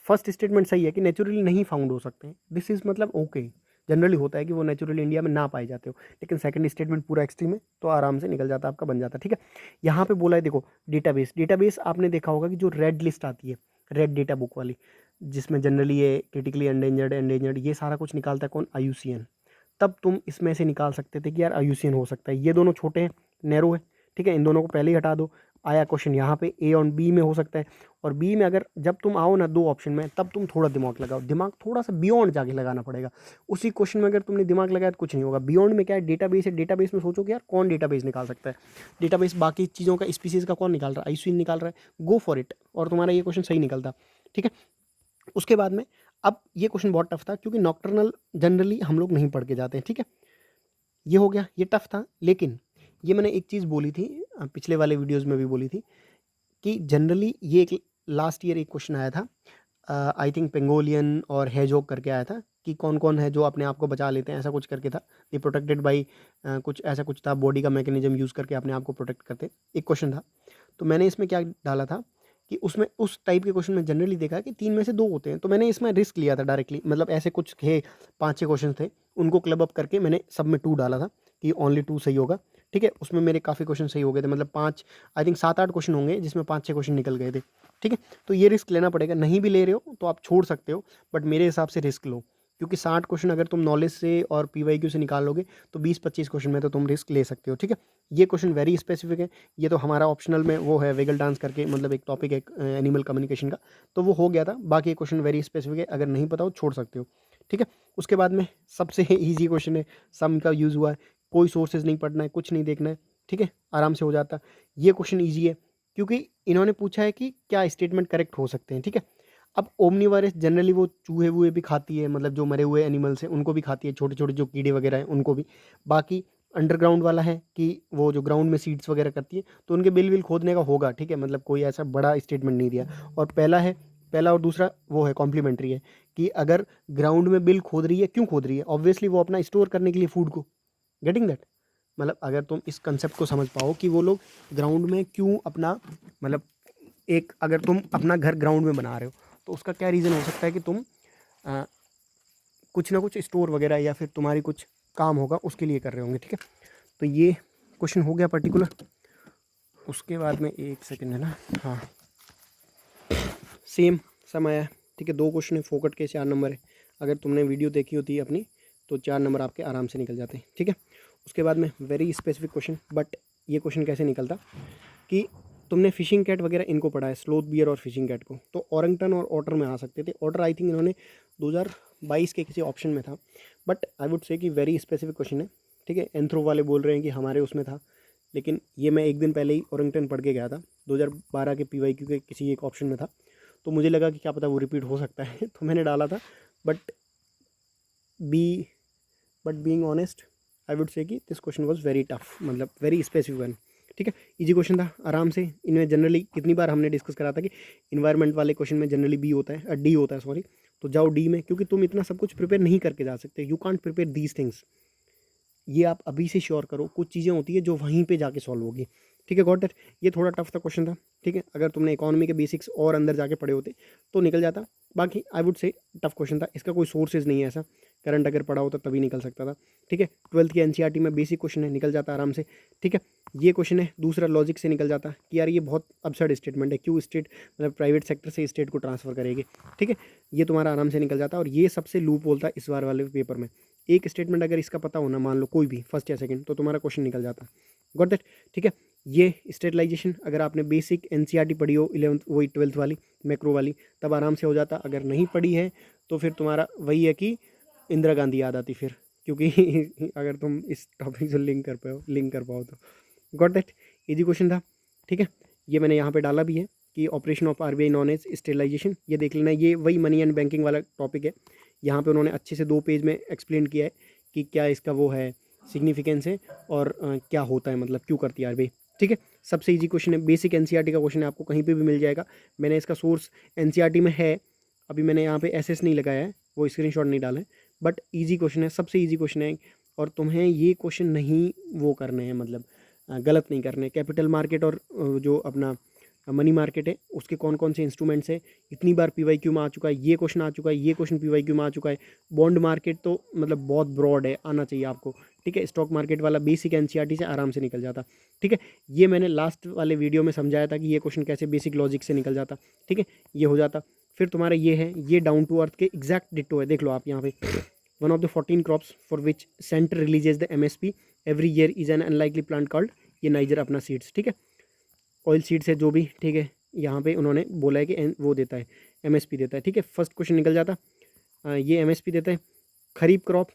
Speaker 1: फर्स्ट स्टेटमेंट सही है कि नेचुरली नहीं फाउंड हो सकते हैं, दिस इज़ मतलब ओके। जनरली होता है कि वो नेचुरली इंडिया में ना पाए जाते हो, लेकिन सेकंड स्टेटमेंट पूरा एक्सट्रीम है तो आराम से निकल जाता, आपका बन जाता, ठीक है। यहाँ पे बोला है देखो, डेटाबेस आपने देखा होगा कि जो रेड लिस्ट आती है, रेड डेटा बुक वाली, जिसमें जनरली ये क्रिटिकली एंडेंजर्ड ये सारा कुछ निकालता है कौन, IUCN। तब तुम इसमें से निकाल सकते थे कि यार IUCN हो सकता है। ये दोनों छोटे हैं, नैरो है, ठीक है, इन दोनों को पहले ही हटा दो। आया क्वेश्चन यहाँ पे A और B में हो सकता है। और B में अगर जब तुम आओ ना 2 ऑप्शन में, तब तुम थोड़ा दिमाग लगाओ, दिमाग थोड़ा सा बियॉन्ड जाके लगाना पड़ेगा। उसी क्वेश्चन में अगर तुमने दिमाग लगाया तो कुछ नहीं होगा। बियॉन्ड में क्या है, डेटाबेस है, डेटाबेस में सोचो कि यार कौन डेटाबेस निकाल सकता है, डेटाबेस बाकी चीज़ों का स्पीसीज का कौन निकाल रहा है, IUCN निकाल रहा है, गो फॉर इट, और तुम्हारा ये क्वेश्चन सही निकलता, ठीक है। उसके बाद में अब ये क्वेश्चन बहुत टफ था, क्योंकि नॉक्टर्नल जनरली हम लोग नहीं पढ़ के जाते हैं, ठीक है। ये हो गया, ये टफ था। लेकिन ये मैंने एक चीज़ बोली थी, पिछले वाले वीडियोज़ में भी बोली थी, कि जनरली ये एक लास्ट ईयर एक क्वेश्चन आया था, आई थिंक पेंगोलियन और हेजोग करके आया था, कि कौन कौन है जो अपने आप को बचा लेते हैं, ऐसा कुछ करके था। दे प्रोटेक्टेड बाई कुछ ऐसा कुछ था, बॉडी का मैकेनिज्म यूज़ करके अपने आप को प्रोटेक्ट करते, एक क्वेश्चन था। तो मैंने इसमें क्या डाला था कि उसमें उस टाइप के क्वेश्चन में जनरली देखा कि 3 में से 2 होते हैं। तो मैंने इसमें रिस्क लिया था डायरेक्टली, मतलब ऐसे कुछ थे 5-6 क्वेश्चन थे, उनको क्लब अप करके मैंने सब में 2 डाला था कि ओनली 2 सही होगा, ठीक है। उसमें मेरे काफ़ी क्वेश्चन सही हो गए थे, मतलब 5 आई थिंक 7-8 क्वेश्चन होंगे जिसमें 5-6 क्वेश्चन निकल गए थे, ठीक है। तो ये रिस्क लेना पड़ेगा, नहीं भी ले रहे हो तो आप छोड़ सकते हो, बट मेरे हिसाब से रिस्क लो, क्योंकि 60 क्वेश्चन अगर तुम नॉलेज से और PYQ से निकालोगे तो 20-25 क्वेश्चन में तो तुम रिस्क ले सकते हो, ठीक है। ये क्वेश्चन वेरी स्पेसिफिक है। ये तो हमारा ऑप्शनल में वो है वेगल डांस करके, मतलब एक टॉपिक है एनिमल कम्युनिकेशन का, तो वो हो गया था। बाकी क्वेश्चन वेरी स्पेसिफिक है, अगर नहीं पता हो छोड़ सकते हो, ठीक है। उसके बाद में सबसे ईजी क्वेश्चन है, सम का यूज़ हुआ है, कोई सोर्सेज नहीं पढ़ना है, कुछ नहीं देखना है, ठीक है, आराम से हो जाता। ये क्वेश्चन ईजी है क्योंकि इन्होंने पूछा है कि क्या स्टेटमेंट करेक्ट हो सकते हैं, ठीक है। अब ओमनीवायरस जनरली वो चूहे वूहे भी खाती है, मतलब जो मरे हुए एनिमल्स हैं उनको भी खाती है, छोटे छोटे जो कीड़े वगैरह हैं उनको भी। बाकी अंडरग्राउंड वाला है कि वो जो ग्राउंड में सीड्स वगैरह करती है, तो उनके बिल विल खोदने का होगा, ठीक है, मतलब कोई ऐसा बड़ा स्टेटमेंट नहीं दिया। और पहला और दूसरा वो है कॉम्प्लीमेंट्री है, कि अगर ग्राउंड में बिल खोद रही है, क्यों खोद रही है, ऑब्वियसली वो अपना स्टोर करने के लिए फूड को, गेटिंग दैट। मतलब अगर तुम इस कंसेप्ट को समझ पाओ कि वो लोग ग्राउंड में क्यों अपना, मतलब एक अगर तुम अपना घर ग्राउंड में बना रहे हो तो उसका क्या रीज़न हो सकता है कि तुम कुछ ना कुछ स्टोर वगैरह या फिर तुम्हारी कुछ काम होगा उसके लिए कर रहे होंगे, ठीक है। तो ये क्वेश्चन हो गया पर्टिकुलर। उसके बाद में एक सेकंड है ना, हाँ सेम समय है, ठीक है। 2 क्वेश्चन है, फोकट के 4 नंबर है। अगर तुमने वीडियो देखी होती है अपनी तो 4 नंबर आपके आराम से निकल जाते हैं, ठीक है। उसके बाद में वेरी स्पेसिफिक क्वेश्चन, बट ये क्वेश्चन कैसे निकलता कि तुमने फिशिंग कैट वगैरह इनको पढ़ा है, स्लोथ बियर और फिशिंग कैट को, तो ऑरंगटन और ऑटर में आ सकते थे। ऑटर आई थिंक इन्होंने 2022 के किसी ऑप्शन में था, बट आई वुड से कि वेरी स्पेसिफिक क्वेश्चन है, ठीक है। एंथ्रो वाले बोल रहे हैं कि हमारे उसमें था, लेकिन ये मैं एक दिन पहले ही ऑरंगटन पढ़ के गया था, 2012 के PYQ के किसी एक ऑप्शन में था, तो मुझे लगा कि क्या पता वो रिपीट हो सकता है तो मैंने डाला था। But being honest I would say कि this question was very tough, मतलब वेरी स्पेसिफिक वन, ठीक है। इजी क्वेश्चन था, आराम से। इनमें जनरली कितनी बार हमने डिस्कस करा था कि इन्वायरमेंट वाले क्वेश्चन में जनरली बी होता है, डी होता है सॉरी, तो जाओ डी में, क्योंकि तुम इतना सब कुछ प्रिपेयर नहीं करके जा सकते। You can't prepare these things, ये आप अभी से श्योर करो। कुछ चीज़ें होती है जो वहीं पे जाके सॉल्व होगी, ठीक है। Got it. ये थोड़ा टफ था क्वेश्चन था, ठीक है। अगर तुमने इकोनॉमी के बेसिक्स और अंदर जाके पढ़े होते तो निकल जाता। बाकी आई वुड से टफ क्वेश्चन था, इसका कोई सोर्सेज नहीं है ऐसा, करंट अगर पढ़ा होता तभी निकल सकता था, ठीक है। 12th की NCERT में बेसिक क्वेश्चन है, निकल जाता आराम से, ठीक है। ये क्वेश्चन है दूसरा, लॉजिक से निकल जाता कि यार ये बहुत absurd स्टेटमेंट है, क्यों स्टेट मतलब प्राइवेट सेक्टर से स्टेट को ट्रांसफर करेगी, ठीक है। ये तुम्हारा आराम से निकल जाता, और ये सबसे लूप होल था इस बार वाले पेपर में। एक स्टेटमेंट अगर इसका पता होना, मान लो कोई भी फर्स्ट या सेकंड, तो तुम्हारा क्वेश्चन निकल जाता। गॉट दैट, ठीक है। ये स्टेटलाइजेशन अगर आपने बेसिक NCERT पढ़ी हो 11th वही 12th वाली मैक्रो वाली, तब आराम से हो जाता। अगर नहीं पढ़ी है तो फिर तुम्हारा वही है कि इंदिरा गांधी याद आती फिर, क्योंकि अगर तुम इस टॉपिक से लिंक कर पाओ तो। गॉट दैट, इजी क्वेश्चन था, ठीक है। ये मैंने यहाँ पे डाला भी है कि operation of RBI non as stabilisation, ये देख लेना। ये वही मनी एंड बैंकिंग वाला टॉपिक है। यहाँ पे उन्होंने अच्छे से 2 पेज में एक्सप्लेन किया है कि क्या इसका वो है सिग्निफिकेंस है, और क्या होता है, मतलब क्यों करती है RBI, ठीक है। सबसे इजी क्वेश्चन है, बेसिक NCERT का क्वेश्चन है, आपको कहीं पे भी मिल जाएगा। मैंने इसका सोर्स NCERT में है, अभी मैंने यहाँ पे SS नहीं लगाया है, वो स्क्रीनशॉट नहीं डाला है, बट ईजी क्वेश्चन है, सबसे ईजी क्वेश्चन है। और तुम्हें ये क्वेश्चन नहीं वो करने हैं, मतलब गलत नहीं करने। कैपिटल मार्केट और जो अपना मनी मार्केट है, उसके कौन कौन से इंस्ट्रूमेंट्स है, इतनी बार PYQ में आ चुका है, ये क्वेश्चन आ चुका है, ये क्वेश्चन PYQ में आ चुका है। बॉन्ड मार्केट तो मतलब बहुत ब्रॉड है, आना चाहिए आपको, ठीक है। स्टॉक मार्केट वाला बेसिक NCERT से आराम से निकल जाता, ठीक है। ये मैंने लास्ट वाले वीडियो में समझाया था कि ये क्वेश्चन कैसे बेसिक लॉजिक से निकल जाता, ठीक है। ये हो जाता। फिर तुम्हारा ये है, ये डाउन टू अर्थ के एग्जैक्ट डिट्टो है, देख लो आप यहाँ पे। One of the 14 crops for which centre releases the MSP every year is an unlikely plant called, ये नाइजर अपना सीड्स, ठीक है। ऑयल सीड्स है जो भी, ठीक है। यहाँ पे उन्होंने बोला है कि वो देता है MSP देता है, ठीक है। फर्स्ट क्वेश्चन निकल जाता। ये MSP देता है। खरीफ क्रॉप,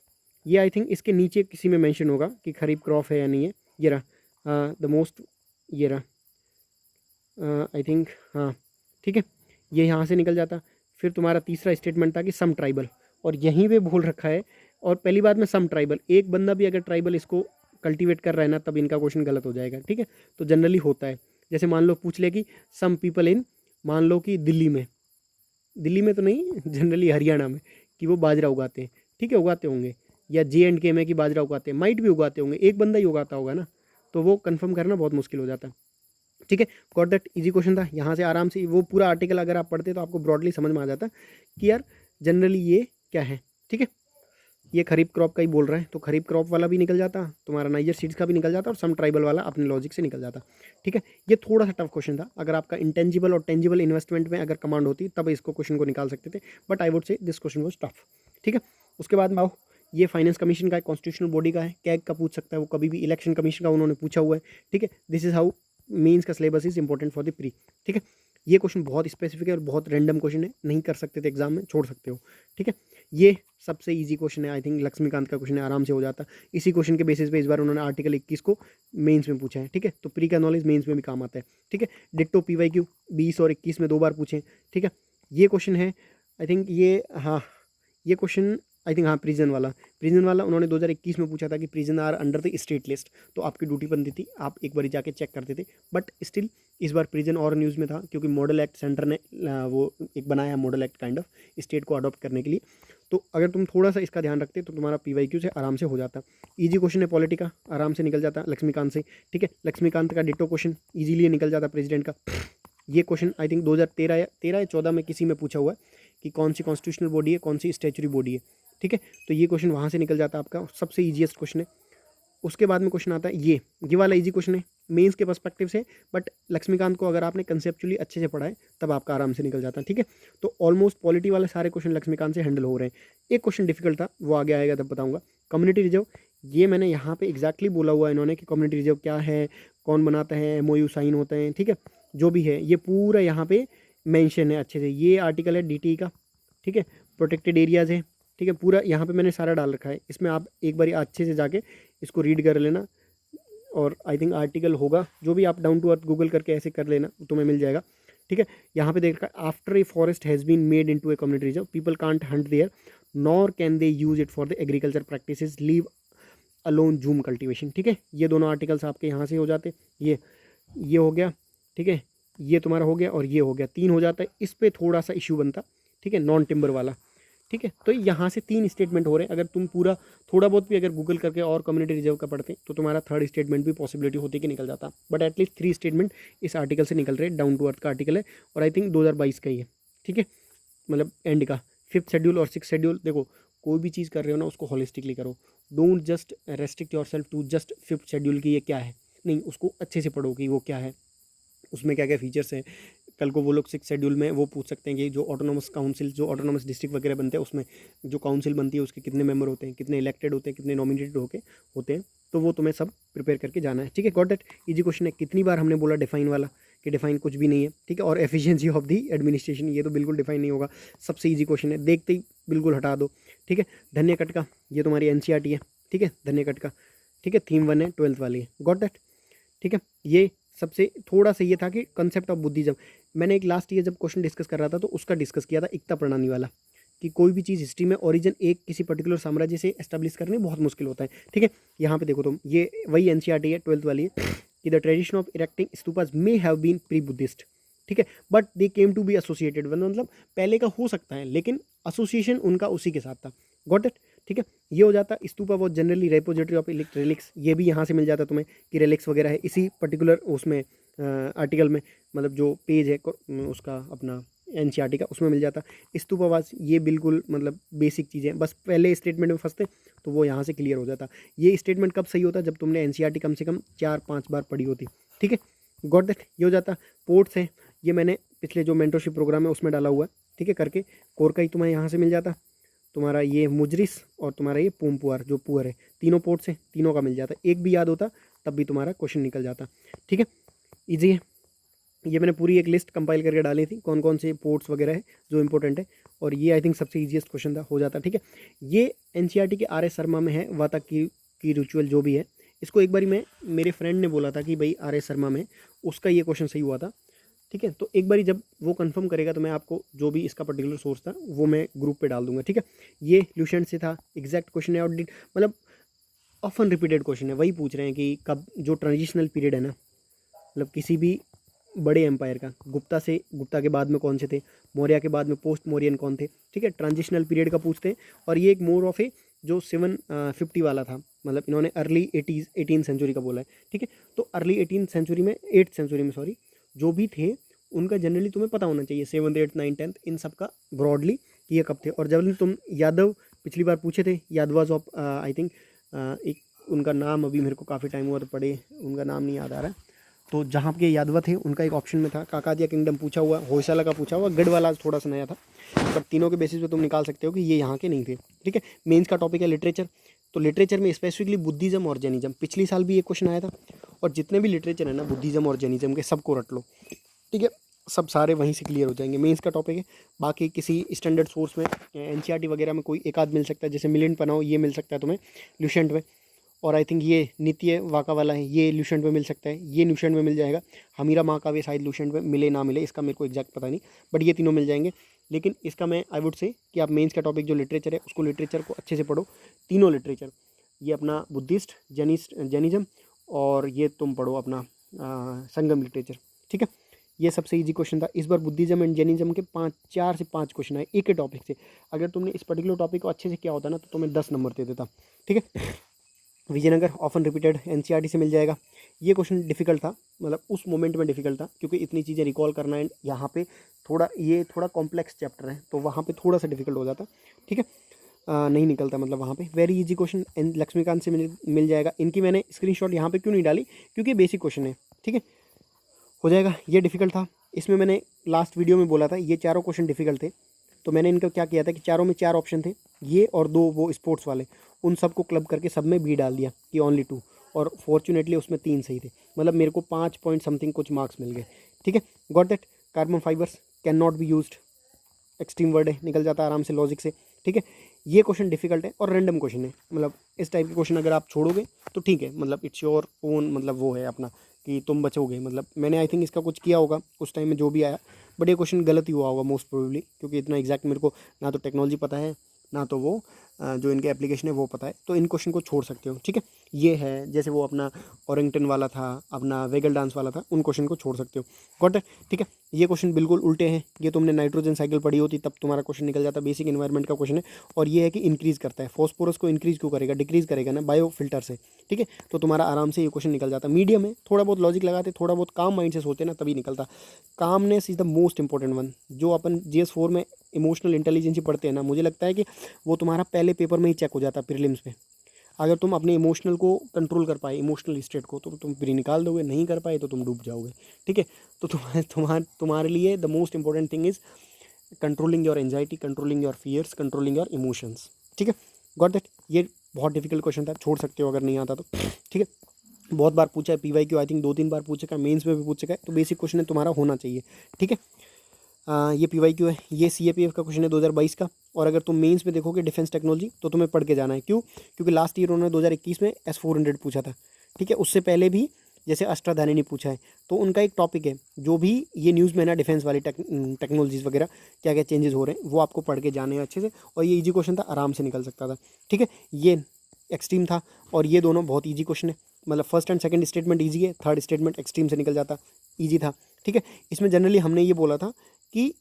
Speaker 1: ये आई थिंक इसके नीचे किसी में मेंशन होगा कि खरीफ क्रॉप है या नहीं है। ये रहा द मोस्ट, ये रहा आई थिंक, हाँ ठीक है। ये यहाँ से निकल जाता। फिर तुम्हारा तीसरा स्टेटमेंट था कि सम ट्राइबल, और यहीं पे बोल रखा है, और पहली बात में सम ट्राइबल, एक बंदा भी अगर ट्राइबल इसको कल्टीवेट कर रहा है ना, तब इनका क्वेश्चन गलत हो जाएगा, ठीक है। तो जनरली होता है, जैसे मान लो पूछ ले कि सम पीपल इन, मान लो कि दिल्ली में तो नहीं, जनरली हरियाणा में, कि वो बाजरा उगाते हैं, ठीक है, उगाते होंगे, या J&K में कि बाजरा उगाते हैं, माइट भी उगाते होंगे, एक बंदा ही उगाता होगा ना, तो वो कंफर्म करना बहुत मुश्किल हो जाता है, ठीक है। गॉट दैट, इजी क्वेश्चन था। यहाँ से आराम से वो पूरा आर्टिकल अगर आप पढ़ते तो आपको ब्रॉडली समझ में आ जाता कि यार जनरली ये क्या है, ठीक है। ये खरीफ क्रॉप का ही बोल रहा है, तो खरीफ क्रॉप वाला भी निकल जाता, तुम्हारा नाइजर सीड्स का भी निकल जाता, और सम ट्राइबल वाला अपने लॉजिक से निकल जाता, ठीक है। ये थोड़ा सा टफ क्वेश्चन था। अगर आपका इंटेंजिबल और टेंजिबल इन्वेस्टमेंट में अगर कमांड होती तब इसको क्वेश्चन को निकाल सकते थे, बट आई वुड से दिस क्वेश्चन वॉज टफ, ठीक है। उसके बाद आओ, ये फाइनेंस कमीशन का है, कॉन्स्टिट्यूशनल बॉडी का है, कैग का पूछ सकता है वो कभी भी, इलेक्शन कमीशन का उन्होंने पूछा हुआ है, ठीक है। दिस इज हाउ मेंस का syllabus is important for the pre, ठीक है। ये क्वेश्चन बहुत स्पेसिफिक है और बहुत रैंडम क्वेश्चन है, नहीं कर सकते थे एग्जाम में, छोड़ सकते हो, ठीक है। ये सबसे इजी क्वेश्चन है, आई थिंक लक्ष्मीकांत का क्वेश्चन है, आराम से हो जाता। इसी क्वेश्चन के बेसिस पे इस बार उन्होंने आर्टिकल 21 को मेंस में पूछा है, ठीक है। तो प्री का नॉलेज मेंस में भी काम आता है, ठीक है। डिट्टो PYQ 20 और 21 में 2 बार पूछे, ठीक है। ये क्वेश्चन है आई थिंक, ये हाँ, ये क्वेश्चन आई थिंक, हाँ प्रिजन वाला उन्होंने 2021 में पूछा था कि prison are under the state list, तो आपकी ड्यूटी बनती थी, आप एक बार जाके चेक करते थे। बट स्टिल इस बार प्रिजन और न्यूज़ में था, क्योंकि मॉडल एक्ट सेंटर ने वो एक बनाया है model act kind of, state को अडॉप्ट करने के लिए। तो अगर तुम थोड़ा सा इसका ध्यान रखते तो तुम्हारा PYQ से आराम से हो जाता। ईजी क्वेश्चन है, पॉलिटिका आराम से निकल जाता लक्ष्मीकांत से, ठीक है। लक्ष्मीकांत का डिटो क्वेश्चन ईजिली निकल जाता प्रेसिडेंट का। ये क्वेश्चन आई थिंक 2013 या 14 में किसी में पूछा हुआ है कि कौन सी कॉन्स्टिट्यूशनल बॉडी है, कौन सी स्टैचुरी बॉडी है, ठीक है। तो ये क्वेश्चन वहाँ से निकल जाता आपका, सबसे ईजीएस्ट क्वेश्चन है। उसके बाद में क्वेश्चन आता है ये वाला इजी क्वेश्चन है मेंस के पर्सपेक्टिव से, बट लक्ष्मीकांत को अगर आपने कंसेप्चुअली अच्छे से पढ़ा है तब आपका आराम से निकल जाता है, ठीक है। तो ऑलमोस्ट पॉलिटी वाले सारे क्वेश्चन लक्ष्मीकांत से हैंडल हो रहे हैं। एक क्वेश्चन डिफिकल्ट था, वो आगे आएगा तब बताऊंगा। कम्युनिटी रिजर्व, ये मैंने यहाँ पे एग्जैक्टली बोला हुआ है इन्होंने कि कम्युनिटी रिजर्व क्या है, कौन बनाता है, MOU साइन होते हैं, ठीक है, जो भी है ये पूरा यहाँ पे मेंशन है अच्छे से। ये आर्टिकल है DTE का, ठीक है, प्रोटेक्टेड एरियाज़ है, ठीक है, पूरा यहाँ पे मैंने सारा डाल रखा है। इसमें आप एक बार अच्छे से जाके इसको रीड कर लेना, और आई थिंक आर्टिकल होगा, जो भी आप डाउन टू अर्थ गूगल करके ऐसे कर लेना तुम्हें मिल जाएगा, ठीक है। यहाँ पे देख रखा है, after a forest has been made into a community reserve people can't hunt there nor can they use it for the agriculture practices leave alone jhum cultivation, ठीक है। ये दोनों आर्टिकल्स आपके यहाँ से हो जाते, ये हो गया, ठीक है, ये तुम्हारा हो गया और ये हो गया, 3 हो जाता है। इस पर थोड़ा सा इशू बनता, ठीक है, नॉन टिम्बर वाला, ठीक है। तो यहाँ से 3 स्टेटमेंट हो रहे हैं। अगर तुम पूरा थोड़ा बहुत भी अगर गूगल करके और कम्युनिटी रिजर्व का पढ़ते तो तुम्हारा 3rd स्टेटमेंट भी पॉसिबिलिटी होती कि निकल जाता, बट एटलीस्ट 3 स्टेटमेंट इस आर्टिकल से निकल रहे हैं। डाउन टू अर्थ का आर्टिकल है और आई थिंक 2022 का ही है, ठीक है, मतलब एंड का। 5th शेड्यूल और 6th शेड्यूल, देखो कोई भी चीज़ कर रहे हो ना उसको होलिस्टिकली करो, don't just restrict your self to just 5th schedule की ये क्या है, नहीं, उसको अच्छे से पढ़ो कि वो क्या है, उसमें क्या क्या फीचर्स हैं। कल को वो लोग 6th शेड्यूल में वो पूछ सकते हैं कि जो ऑटोनॉमस काउंसिल, जो ऑटोनॉमस डिस्ट्रिक्ट वगैरह बनते हैं उसमें जो काउंसिल बनती है उसके कितने मेंबर होते हैं, कितने इलेक्टेड होते हैं, कितने नॉमिनेटेड होते हैं, तो वो तुम्हें सब प्रिपेयर करके जाना है, ठीक है। गॉट दैट, इजी क्वेश्चन है। कितनी बार हमने बोला डिफाइन वाला कि डिफाइन कुछ भी नहीं है, ठीक है। और एफिशिएंसी ऑफ दी एडमिनिस्ट्रेशन, ये तो बिल्कुल डिफाइन नहीं होगा, सबसे ईजी क्वेश्चन है, देखते ही बिल्कुल हटा दो, ठीक है। धन्य कटका, ये तुम्हारी NCERT है, ठीक है, धन्य कटका, ठीक है, थीम 1 है, 12th वाली है, गॉट दैट, ठीक है। ये सबसे थोड़ा सा ये था कि कंसेप्ट ऑफ बुद्धिज्म, मैंने एक लास्ट ईयर जब क्वेश्चन डिस्कस कर रहा था तो उसका डिस्कस किया था, एकता प्रणाली वाला, कि कोई भी चीज़ हिस्ट्री में ओरिजिन एक किसी पर्टिकुलर साम्राज्य से एस्टेब्लिश करने बहुत मुश्किल होता है, ठीक है। यहाँ पे देखो तुम, ये वही NCERT है 12th वाली है कि the tradition of erecting stupas may have been pre Buddhist, ठीक है, but they came to be associated, मतलब पहले का हो सकता है लेकिन एसोसिएशन उनका उसी के साथ था, गॉट इट, ठीक है। ये हो जाता स्तूपा वो जनरली रेपोजिटरी ऑफ रिलिक्स, ये भी यहाँ से मिल जाता तुम्हें कि रिलिक्स वगैरह है इसी पर्टिकुलर उसमें आर्टिकल में, मतलब जो पेज है उसका अपना NCERT का, उसमें मिल जाता स्तूपावास। ये बिल्कुल मतलब बेसिक चीज़ें, बस पहले स्टेटमेंट में फंसते तो वो यहाँ से क्लियर हो जाता। ये स्टेटमेंट कब सही होता, जब तुमने NCERT कम से कम 4-5 बार पढ़ी होती, ठीक है, गॉट दैट। ये हो जाता। पोर्ट्स है, ये मैंने पिछले जो मेंटरशिप प्रोग्राम है उसमें डाला हुआ है, ठीक है, करके कोर का ही तुम्हें यहाँ से मिल जाता। तुम्हारा ये मुजरिस और तुम्हारा ये पूमपुआर जो पुअर है, तीनों पोर्ट्स हैं, तीनों का मिल जाता, एक भी याद होता तब भी तुम्हारा क्वेश्चन निकल जाता, ठीक है, ईजी है। ये मैंने पूरी एक लिस्ट कंपाइल करके डाली थी कौन कौन से पोर्ट्स वगैरह है जो इंपॉर्टेंट है, और ये आई थिंक सबसे ईजीएस्ट क्वेश्चन था, हो जाता, ठीक है। ये NCERT के RS शर्मा में है, वाता की रिचुअल जो भी है, इसको एक बारी मैं मेरे फ्रेंड ने बोला था कि भाई RS शर्मा में उसका ये क्वेश्चन सही हुआ था, ठीक है। तो एक बारी जब वो कंफर्म करेगा तो मैं आपको जो भी इसका पर्टिकुलर सोर्स था वो मैं ग्रुप पे डाल दूंगा, ठीक है। ये ल्यूसेंट से था, एग्जैक्ट क्वेश्चन है, और मतलब ऑफन रिपीटेड क्वेश्चन है, वही पूछ रहे हैं कि कब जो ट्रांजिशनल पीरियड है ना, मतलब किसी भी बड़े एम्पायर का, गुप्ता के बाद में कौन से थे, मौर्य के बाद में पोस्ट मौर्यन कौन थे, ठीक है, ट्रांजिशनल पीरियड का पूछते हैं। और ये एक मोर ऑफ ए जो 750 वाला था, मतलब इन्होंने अर्ली 18th सेंचुरी का बोला है, ठीक है। तो अर्ली 18th सेंचुरी में, 8th सेंचुरी में सॉरी, जो भी थे उनका जनरली तुम्हें पता होना चाहिए, 7th 8th 9th 10th इन सब का ब्रॉडली कि ये कब थे। और जब तुम यादव पिछली बार पूछे थे, यादवाज ऑफ आई थिंक एक उनका नाम अभी मेरे को काफ़ी टाइम हुआ तो पढ़े, उनका नाम नहीं याद आ रहा है, तो जहाँ के यादवा थे उनका एक ऑप्शन में था, काकादिया किंगडम पूछा हुआ, होयसाला का पूछा हुआ, गढ़वाला थोड़ा सा नया था, बट तीनों के बेसिस पे तुम निकाल सकते हो कि ये यहाँ के नहीं थे, ठीक है। मेंस का टॉपिक है लिटरेचर, तो लिटरेचर में स्पेसिफिकली बुद्धिज्म और जैनिज्म, पिछली साल भी एक क्वेश्चन आया था, और जितने भी लिटरेचर है ना बुद्धिज्म और जैनिज्म के, सबको रट लो, ठीक है, सब सारे वहीं से क्लियर हो जाएंगे। मेंस का टॉपिक है, बाकी किसी स्टैंडर्ड सोर्स में NCERT वगैरह में कोई एक आध मिल सकता है, जैसे मिलिंड पनाओ ये मिल सकता है तुम्हें ल्यूसेंट में, और आई थिंक ये नित्य वाका वाला है, ये ल्यूसेंट में मिल सकता है, ये ल्यूसेंट में मिल जाएगा, हमीरा महाकाव्य शायद ल्यूसेंट में मिले ना मिले, इसका मेरे को एग्जैक्ट पता नहीं, बट ये तीनों मिल जाएंगे। लेकिन इसका मैं आई वुड से कि आप मेंस का टॉपिक जो लिटरेचर है उसको, लिटरेचर को अच्छे से पढ़ो, तीनों लिटरेचर, ये अपना बुद्धिस्ट, जैनिज्म, और ये तुम पढ़ो अपना संगम लिटरेचर, ठीक है। ये सबसे इजी क्वेश्चन था इस बार, बुद्धिज्म एंड जैनिज्म के 4 से 5 क्वेश्चन आए एक ही टॉपिक से। अगर तुमने इस पर्टिकुलर टॉपिक को अच्छे से किया होता ना तो तुम्हें 10 नंबर दे देता, ठीक है। विजयनगर ऑफन रिपीटेड NCERT से मिल जाएगा। ये क्वेश्चन डिफिकल्ट था, मतलब उस मोमेंट में डिफिकल्ट था क्योंकि इतनी चीज़ें रिकॉल करना है, यहाँ पे थोड़ा ये थोड़ा कॉम्प्लेक्स चैप्टर है तो वहाँ पे थोड़ा सा डिफिकल्ट हो जाता, ठीक है। नहीं निकलता मतलब वहाँ पे। वेरी इजी क्वेश्चन, लक्ष्मीकांत से मिल जाएगा। इनकी मैंने स्क्रीनशॉट यहाँ पे क्यों नहीं डाली, क्योंकि बेसिक क्वेश्चन है, ठीक है, हो जाएगा। ये डिफिकल्ट था, इसमें मैंने लास्ट वीडियो में बोला था ये चारों क्वेश्चन डिफिकल्ट थे, तो मैंने इनका क्या किया था कि चारों में 4 ऑप्शन थे, ये और 2 वो स्पोर्ट्स वाले, उन सबको क्लब करके सब में बी डाल दिया कि ओनली 2, और फॉर्चुनेटली उसमें 3 सही थे, मतलब मेरे को 5 पॉइंट समथिंग कुछ मार्क्स मिल गए, ठीक है। Got that. Carbon fibres can not be used, extreme word है, निकल जाता है आराम से लॉजिक से, ठीक है। ये क्वेश्चन डिफिकल्ट है और रैंडम क्वेश्चन है, मतलब इस टाइप के क्वेश्चन अगर आप छोड़ोगे तो ठीक है, मतलब इट्स योर ओन, मतलब वो है अपना कि तुम बचोगे, मतलब मैंने आई थिंक इसका कुछ किया होगा उस टाइम में जो भी आया, बट ये क्वेश्चन गलत ही हुआ होगा मोस्ट प्रोबेबली, क्योंकि इतना एग्जैक्ट मेरे को ना तो टेक्नोलॉजी पता है, ना तो वो जो इनके एप्लीकेशन है वो पता है, तो इन क्वेश्चन को छोड़ सकते हो, ठीक है। ये है जैसे वो अपना ओरिंगटन वाला था, अपना वेगल डांस वाला था, उन क्वेश्चन को छोड़ सकते हो। गॉट इट, ठीक है। ये क्वेश्चन बिल्कुल उल्टे हैं, ये तुमने नाइट्रोजन साइकिल पढ़ी होती तब तुम्हारा क्वेश्चन निकल जाता, बेसिक एनवायरनमेंट का क्वेश्चन है, और ये है कि इंक्रीज़ करता है, फॉस्फोरस को इंक्रीज़ क्यों करेगा, डिक्रीज़ करेगा ना बायो फिल्टर से, ठीक है, तो तुम्हारा आराम से ये क्वेश्चन निकल जाता। मीडियम है, थोड़ा बहुत लॉजिक लगाते, थोड़ा बहुत काम माइंड से सोचते ना, तभी निकलता। Calmness is the most important one, जो अपन GS4 में इमोशनल इंटेलिजेंस ही पढ़ते हैं ना, मुझे लगता है कि वो तुम्हारा पहले पेपर में ही चेक हो जाता है प्रीलिम्स में। अगर तुम अपने इमोशनल को कंट्रोल कर पाए, इमोशनल स्टेट को, तो तुम प्री निकाल दोगे, नहीं कर पाए तो तुम डूब जाओगे, ठीक है। तो तुम्हारे लिए the most important thing is controlling your anxiety, controlling your fears, controlling your emotions, ठीक है। Got that. ये बहुत डिफिकल्ट क्वेश्चन था, छोड़ सकते हो अगर नहीं आता तो, ठीक है। बहुत बार पूछा है, PYQ आई थिंक 2-3 बार पूछ चुका है, मेंस में भी पूछ चुका है, तो बेसिक क्वेश्चन है, तुम्हारा होना चाहिए, ठीक है। ये PYQ है, ये CAPF का क्वेश्चन है 2022 का, और अगर तुम मेंस में देखोगे डिफेंस टेक्नोलॉजी तो तुम्हें पढ़ के जाना है, क्यों, क्योंकि लास्ट ईयर उन्होंने 2021 में S400 पूछा था, ठीक है। उससे पहले भी जैसे अष्टाधानी पूछा है, तो उनका एक टॉपिक है, जो भी ये न्यूज़ में ना डिफेंस वाली टेक्नोलॉजीज़ वगैरह क्या क्या चेंजेस हो रहे हैं, वो आपको पढ़ के जाने हैं अच्छे से, और ये ईजी क्वेश्चन था, आराम से निकल सकता था, ठीक है। ये एक्सट्रीम था, और ये दोनों बहुत ईजी क्वेश्चन है, मतलब first and second statement easy है, थर्ड स्टेटमेंट एक्सट्रीम से निकल जाता, ईजी था, ठीक है। इसमें जनरली हमने ये बोला था कि